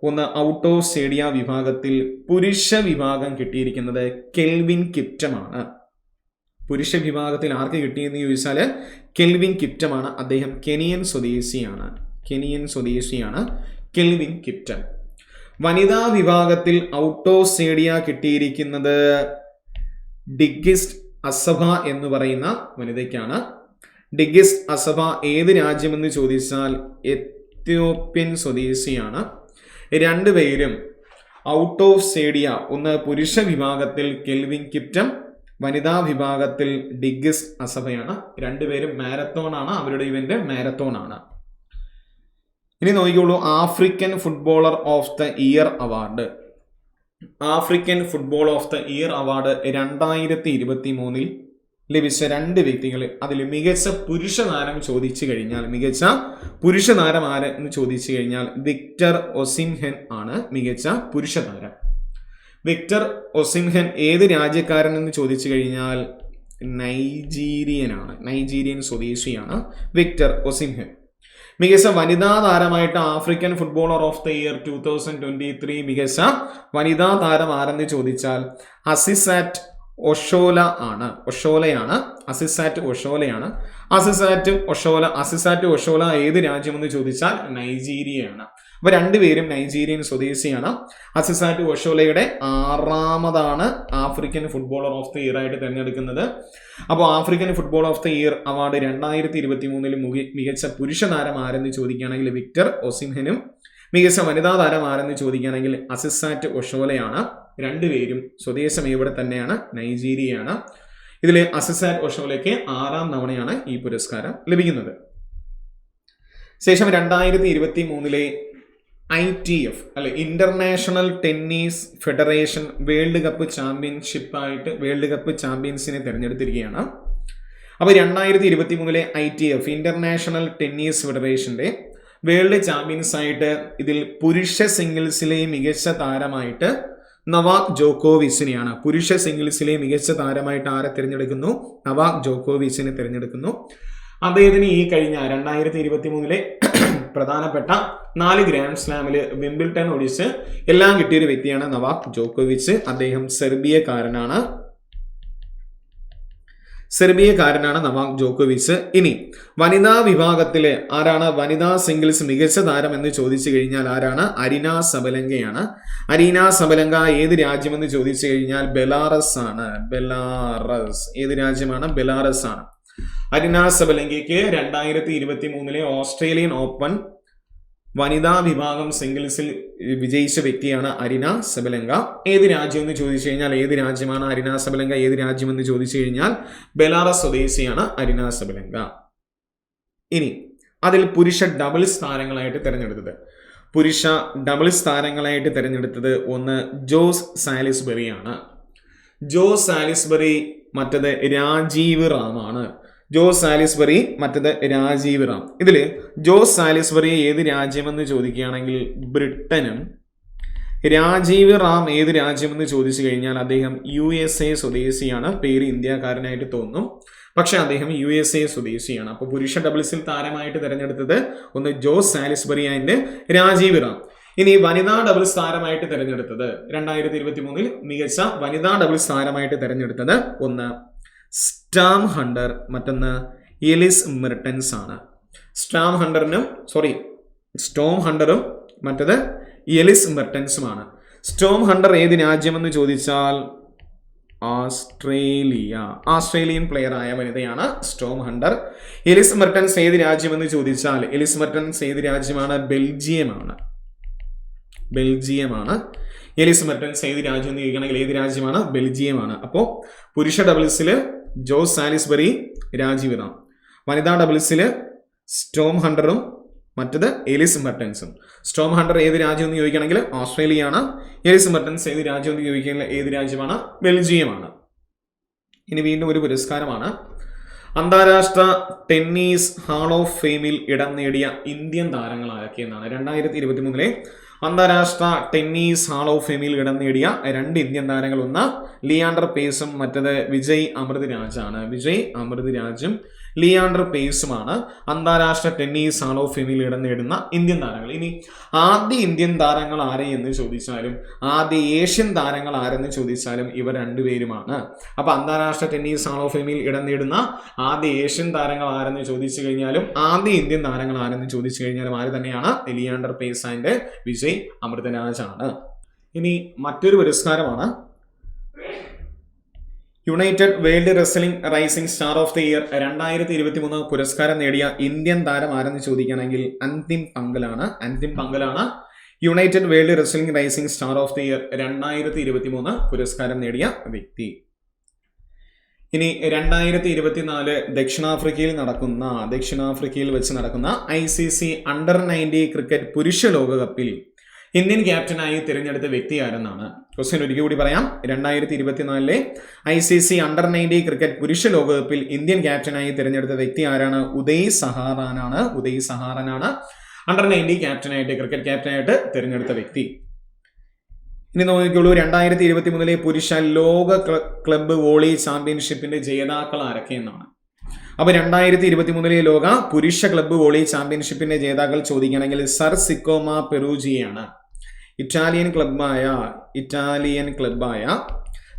ഒന്ന് ഔട്ട് ഓഫ് സ്റ്റേഡിയ വിഭാഗത്തിൽ പുരുഷ വിഭാഗം കിട്ടിയിരിക്കുന്നത് കെൽവിൻ കിപ്റ്റമാണ്. പുരുഷ വിഭാഗത്തിൽ ആർക്ക് കിട്ടിയെന്ന് ചോദിച്ചാൽ കെൽവിൻ കിപ്റ്റമാണ്. അദ്ദേഹം കെനിയൻ സ്വദേശിയാണ് കെൽവിൻ കിപ്റ്റൻ. വനിതാ വിഭാഗത്തിൽ ഔട്ട് ഓഫ് സ്റ്റേഡിയ കിട്ടിയിരിക്കുന്നത് ഡിഗിസ്റ്റ് അസബ എന്ന് പറയുന്ന വനിതയ്ക്കാണ്. ഡിഗിസ്റ്റ് അസബ ഏത് രാജ്യമെന്ന് ചോദിച്ചാൽ എത്യോപ്യൻ സ്വദേശിയാണ്. രണ്ടുപേരും ഔട്ട് ഓഫ് സ്റ്റേഡിയ, ഒന്ന് പുരുഷ വിഭാഗത്തിൽ കെൽവിൻ കിപ്റ്റം, വനിതാ വിഭാഗത്തിൽ ഡിഗിസ്റ്റ് അസബയാണ്. രണ്ടുപേരും മാരത്തോൺ ആണ്. അവരുടെ ഇവന്റ് മാരത്തോൺ ആണ്. ഇനി നോക്കിക്കോളൂ, African footballer of the year award. African football of the year award 2023 ലഭിച്ച 2 വ്യക്തികൾ. അതിൽ മികച്ച പുരുഷ താരം ചോദിച്ചു കഴിഞ്ഞാൽ വിക്ടർ ഒസിംഹൻ ആണ് മികച്ച പുരുഷ താരം. വിക്ടർ ഒസിംഹൻ ഏത് രാജ്യക്കാരൻ എന്ന് ചോദിച്ചു കഴിഞ്ഞാൽ നൈജീരിയൻ സ്വദേശിയാണ് വിക്ടർ ഒസിംഹൻ. മികച്ച വനിതാ താരമായിട്ട് African footballer of the year 2023 മികച്ച വനിതാ താരം ആരെന്ന് ചോദിച്ചാൽ അസിസാറ്റ് ഒഷോലയാണ്. അസിസാറ്റ് ഒഷോല ഏത് രാജ്യമെന്ന് ചോദിച്ചാൽ നൈജീരിയയാണ്. അപ്പൊ രണ്ടുപേരും നൈജീരിയൻ സ്വദേശിയാണ്. അസിസാറ്റ് ഒഷോലയുടെ 6ാമതാണ് African footballer of the year ആയിട്ട് തിരഞ്ഞെടുക്കുന്നത്. അപ്പോൾ African football of the year award 2023 മികച്ച പുരുഷ താരം ആരെന്ന് ചോദിക്കുകയാണെങ്കിൽ വിക്ടർ ഒസിംഹനും, മികച്ച വനിതാ താരം ആരെന്ന് ചോദിക്കുകയാണെങ്കിൽ അസിസാറ്റ് ഒഷോലയാണ്. രണ്ടുപേരും സ്വദേശം ഇവിടെ തന്നെയാണ്, നൈജീരിയയാണ്. ഇതിൽ അസിസാറ്റ് ഒഷോലയ്ക്ക് 6ാം തവണയാണ് ഈ പുരസ്കാരം ലഭിക്കുന്നത്. ശേഷം 2023 ITF അല്ലെ international tennis federation world cup ചാമ്പ്യൻസിനെ തിരഞ്ഞെടുത്തിരിക്കുകയാണ്. അപ്പോൾ 2023 ITF ഇന്റർനാഷണൽ ടെന്നീസ് ഫെഡറേഷന്റെ വേൾഡ് ചാമ്പ്യൻസ് ആയിട്ട് ഇതിൽ പുരുഷ സിംഗിൾസിലെ മികച്ച താരമായിട്ട് നവാക് ജോക്കോവിച്ചിനെയാണ്. പുരുഷ സിംഗിൾസിലെ മികച്ച താരമായിട്ട് ആരെ തിരഞ്ഞെടുക്കുന്നു? നവാക് ജോക്കോവിച്ചിനെ തിരഞ്ഞെടുക്കുന്നു. അദ്ദേഹത്തിന് ഈ കഴിഞ്ഞ 2023 പ്രധാനപ്പെട്ട 4 ഗ്രാൻഡ് സ്ലാമിൽ വിംബിൾട്ടൺ ഒഴിച്ച് എല്ലാം കിട്ടിയൊരു വ്യക്തിയാണ് നവാക് ജോക്കോവിച്ച്. അദ്ദേഹം സെർബിയക്കാരനാണ്. സെർബിയക്കാരനാണ് നൊവാക് ജോക്കോവിച്ച്. ഇനി വനിതാ വിഭാഗത്തിലെ ആരാണ് വനിതാ സിംഗിൾസ് മികച്ച താരം എന്ന് ചോദിച്ചു കഴിഞ്ഞാൽ ആരാണ്? അരീന സബലങ്കയാണ്. അരീന സബലങ്ക ഏത് രാജ്യമെന്ന് ചോദിച്ചു കഴിഞ്ഞാൽ ബെലാറസ് ആണ്. ബെലാറസ് ഏത് രാജ്യമാണ്? ബെലാറസ് ആണ്. അരീന സബലങ്കയ്ക്ക് 2023 ഓസ്ട്രേലിയൻ ഓപ്പൺ വനിതാ വിഭാഗം സിംഗിൾസിൽ വിജയിച്ച വ്യക്തിയാണ് അരീന സബലങ്ക. ഏത് രാജ്യം എന്ന് ചോദിച്ചു കഴിഞ്ഞാൽ ഏത് രാജ്യമാണ് അരീന സബലങ്ക? ഏത് രാജ്യമെന്ന് ചോദിച്ചു കഴിഞ്ഞാൽ ബെലാറസ് സ്വദേശിയാണ് അരീന സബലങ്ക. ഇനി അതിൽ പുരുഷ ഡബിൾസ് താരങ്ങളായിട്ട് തിരഞ്ഞെടുത്തത് ഒന്ന് ജോസ് സാലിസ്ബറി ആണ്. ജോസ് സാലിസ്ബറി, മറ്റത് രാജീവ് റാമാണ്. ജോസ് സാലിസ്ബറി, മറ്റത് രാജീവ് റാം. ഇതിൽ ജോസ് സാലിസ്ബറി ഏത് രാജ്യമെന്ന് ചോദിക്കുകയാണെങ്കിൽ ബ്രിട്ടനും, രാജീവ് റാം ഏത് രാജ്യമെന്ന് ചോദിച്ചു കഴിഞ്ഞാൽ അദ്ദേഹം USA സ്വദേശിയാണ്. പേര് ഇന്ത്യക്കാരനായിട്ട് തോന്നും, പക്ഷെ അദ്ദേഹം USA സ്വദേശിയാണ്. അപ്പോൾ പുരുഷ ഡബിൾസിൽ താരമായിട്ട് തിരഞ്ഞെടുത്തത് ഒന്ന് ജോസ് സാലിസ്ബറി ആൻഡ് രാജീവ് റാം. ഇനി വനിതാ ഡബിൾസ് താരമായിട്ട് തിരഞ്ഞെടുത്തത് 2023 മികച്ച വനിതാ ഡബിൾസ് താരമായിട്ട് തിരഞ്ഞെടുത്തത് ഒന്ന് സ്റ്റോം ഹണ്ടർ, മറ്റൊന്ന് എലിസ് മെർട്ടൻസ് ആണ്. സ്റ്റോം ഹണ്ടറും മറ്റത് എലിസ് മെർട്ടൻസുമാണ്. സ്റ്റോം ഹണ്ടർ ഏത് രാജ്യമെന്ന് ചോദിച്ചാൽ ആസ്ട്രേലിയൻ പ്ലെയർ ആയ വനിതയാണ് സ്റ്റോം ഹണ്ടർ. എലിസ് മെർട്ടൻസ് ഏത് രാജ്യമെന്ന് ചോദിച്ചാൽ എലിസ് മെർട്ടൻസ് ഏത് രാജ്യമാണ്? ബെൽജിയമാണ്. എലിസ് മെർട്ടൻസ് ഏത് രാജ്യം എന്ന് ചോദിക്കണമെങ്കിൽ ഏത് രാജ്യമാണ്? ബെൽജിയമാണ്. അപ്പോൾ പുരുഷ ഡബിൾസിൽ ജോസ് സാലിസ്ബറി, രാജീവ് റാം. വനിതാ ഡബിൾസിൽ സ്റ്റോം ഹണ്ടറും മറ്റത് എലിസ് മെർട്ടൻസും. സ്റ്റോം ഹണ്ടർ ഏത് രാജ്യം എന്ന് ചോദിക്കണമെങ്കിൽ ഓസ്ട്രേലിയയാണ്. എലിസ് മെർട്ടൻസ് ഏത് രാജ്യം എന്ന് ചോദിക്കണമെങ്കിൽ ഏത് രാജ്യമാണ്? ബെൽജിയമാണ്. ഇനി വീണ്ടും ഒരു പുരസ്കാരമാണ്. അന്താരാഷ്ട്ര ടെന്നീസ് ഹാൾ ഓഫ് ഫെയിമിൽ ഇടം നേടിയ ഇന്ത്യൻ താരങ്ങൾ ആരൊക്കെയെന്നാണ്. 2023 അന്താരാഷ്ട്ര ടെന്നീസ് ഹാൾ ഓഫ് ഫെയിമിൽ ഇടം നേടിയ 2 ഇന്ത്യൻ താരങ്ങൾ, ഒന്ന് ലിയാണ്ടർ പേസും മറ്റത് വിജയ് അമൃത് രാജും ലിയാണ്ടർ പേസുമാണ് അന്താരാഷ്ട്ര ടെന്നീസ് ഹാൾ ഓഫ് ഫെയിമിൽ ഇടം നേടുന്ന ഇന്ത്യൻ താരങ്ങൾ. ഇനി ആദ്യ ഇന്ത്യൻ താരങ്ങൾ ആരെ എന്ന് ചോദിച്ചാലും ആദ്യ ഏഷ്യൻ താരങ്ങൾ ആരെന്ന് ചോദിച്ചാലും ഇവർ രണ്ടുപേരുമാണ്. അപ്പൊ അന്താരാഷ്ട്ര ടെന്നീസ് ഹാൾ ഓഫ് ഫെയിമിൽ ഇടം നേടുന്ന ആദ്യ ഏഷ്യൻ താരങ്ങൾ ആരെന്ന് ചോദിച്ചു കഴിഞ്ഞാലും ആദ്യ ഇന്ത്യൻ താരങ്ങൾ ആരെന്ന് ചോദിച്ചു കഴിഞ്ഞാലും ആര് തന്നെയാണ്? ലിയാണ്ടർ പേസ് ആൻഡ് വിജയ് അമൃതരാജ് ആണ്. ഇനി മറ്റൊരു പുരസ്കാരമാണ് united world wrestling rising star of the year 2023 പുരസ്കാരം നേടിയ ഇന്ത്യൻ താരം ആരെന്ന് ചോദിക്കുകയാണെങ്കിൽ അന്തിം പങ്കലാണ് united world wrestling rising star of the year 2023 പുരസ്കാരം നേടിയ വ്യക്തി. ഇനി 2024 ദക്ഷിണാഫ്രിക്കയിൽ വെച്ച് നടക്കുന്ന ICC അണ്ടർ-19 ക്രിക്കറ്റ് പുരുഷ ലോകകപ്പിൽ ഇന്ത്യൻ ക്യാപ്റ്റനായി തിരഞ്ഞെടുത്ത വ്യക്തി ആരെന്നാണ്. ക്വസ്റ്റ്യൻ ഒരിക്കൽ കൂടി പറയാം. 2024 ICC അണ്ടർ-19 ക്രിക്കറ്റ് പുരുഷ ലോകകപ്പിൽ ഇന്ത്യൻ ക്യാപ്റ്റനായി തിരഞ്ഞെടുത്ത വ്യക്തി ആരാണ്? ഉദയ് സഹാറനാണ് അണ്ടർ-19 ക്രിക്കറ്റ് ക്യാപ്റ്റനായിട്ട് തിരഞ്ഞെടുത്ത വ്യക്തി. ഇനി നോക്കിക്കോളൂ, 2023 പുരുഷ ലോക ക്ലബ്ബ് വോളി ചാമ്പ്യൻഷിപ്പിന്റെ ജേതാക്കൾ ആരൊക്കെയെന്നാണ്. അപ്പൊ 2023 ലോക പുരുഷ ക്ലബ്ബ് വോളി ചാമ്പ്യൻഷിപ്പിന്റെ ജേതാക്കൾ ചോദിക്കുകയാണെങ്കിൽ സർ സിക്കോമ പെറൂജിയാണ്. ഇറ്റാലിയൻ ക്ലബ്ബായ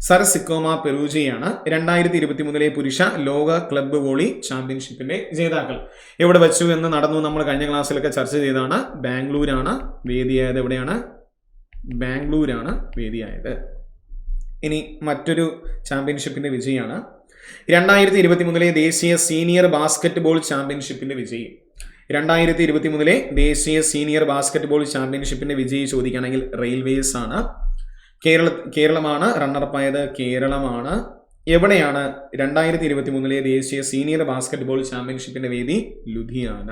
സർ സിക്കോമ പെറൂജിയാണ് 2023 പുരുഷ ലോക ക്ലബ്ബ് വോളി ചാമ്പ്യൻഷിപ്പിന്റെ ജേതാക്കൾ. എവിടെ വെച്ചു എന്ന് നടന്നു നമ്മൾ കഴിഞ്ഞ ക്ലാസ്സിലൊക്കെ ചർച്ച ചെയ്താണ്. ബാംഗ്ലൂരാണ് വേദിയായത്. ഇനി മറ്റൊരു ചാമ്പ്യൻഷിപ്പിന്റെ വിജയാണ് 2023 ദേശീയ സീനിയർ ബാസ്കറ്റ്ബോൾ ചാമ്പ്യൻഷിപ്പിന്റെ വിജയി. 2023 ദേശീയ സീനിയർ ബാസ്കറ്റ്ബോൾ ചാമ്പ്യൻഷിപ്പിന്റെ വിജയി ചോദിക്കുകയാണെങ്കിൽ റെയിൽവേസ് ആണ്. കേരളമാണ് റണ്ണറപ്പായത്. കേരളമാണ്. എവിടെയാണ് 2023 ദേശീയ സീനിയർ ബാസ്കറ്റ്ബോൾ ചാമ്പ്യൻഷിപ്പിന്റെ വേദി? ലുധിയാന.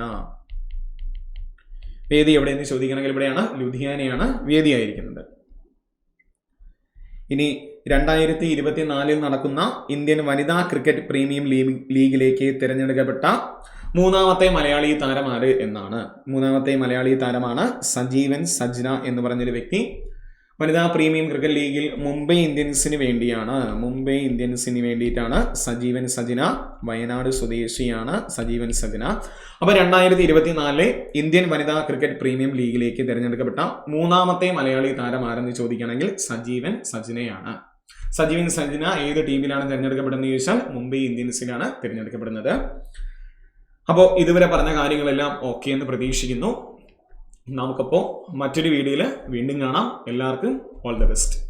വേദി എവിടെയെന്ന് ചോദിക്കണമെങ്കിൽ ഇവിടെയാണ്, ലുധിയാനയാണ് വേദിയായിരിക്കുന്നത്. ഇനി 2024 നടക്കുന്ന ഇന്ത്യൻ വനിതാ ക്രിക്കറ്റ് പ്രീമിയം ലീഗിലേക്ക് തിരഞ്ഞെടുക്കപ്പെട്ട മൂന്നാമത്തെ മലയാളി താരം ആര് എന്നാണ്. മൂന്നാമത്തെ മലയാളി താരമാണ് സജീവൻ സജ്ന എന്ന് പറഞ്ഞൊരു വ്യക്തി. വനിതാ പ്രീമിയം ക്രിക്കറ്റ് ലീഗിൽ മുംബൈ ഇന്ത്യൻസിന് വേണ്ടിയിട്ടാണ് സജീവൻ സജ്ന. വയനാട് സ്വദേശിയാണ് സജീവൻ സജ്ന. അപ്പൊ 2024 ഇന്ത്യൻ വനിതാ ക്രിക്കറ്റ് പ്രീമിയം ലീഗിലേക്ക് തിരഞ്ഞെടുക്കപ്പെട്ട മൂന്നാമത്തെ മലയാളി താരം ആരെന്ന് ചോദിക്കുകയാണെങ്കിൽ സജീവൻ സജ്നയാണ്. സജീവൻ സഞ്ജന ഏത് ടീമിലാണ് തിരഞ്ഞെടുക്കപ്പെടുന്നത് ചോദിച്ചാൽ മുംബൈ ഇന്ത്യൻസിലാണ് തിരഞ്ഞെടുക്കപ്പെടുന്നത്. അപ്പോൾ ഇതുവരെ പറഞ്ഞ കാര്യങ്ങളെല്ലാം ഓക്കെ എന്ന് പ്രതീക്ഷിക്കുന്നു. നമുക്കപ്പോൾ മറ്റൊരു വീഡിയോയിൽ വീണ്ടും കാണാം. എല്ലാവർക്കും ഓൾ ദ ബെസ്റ്റ്.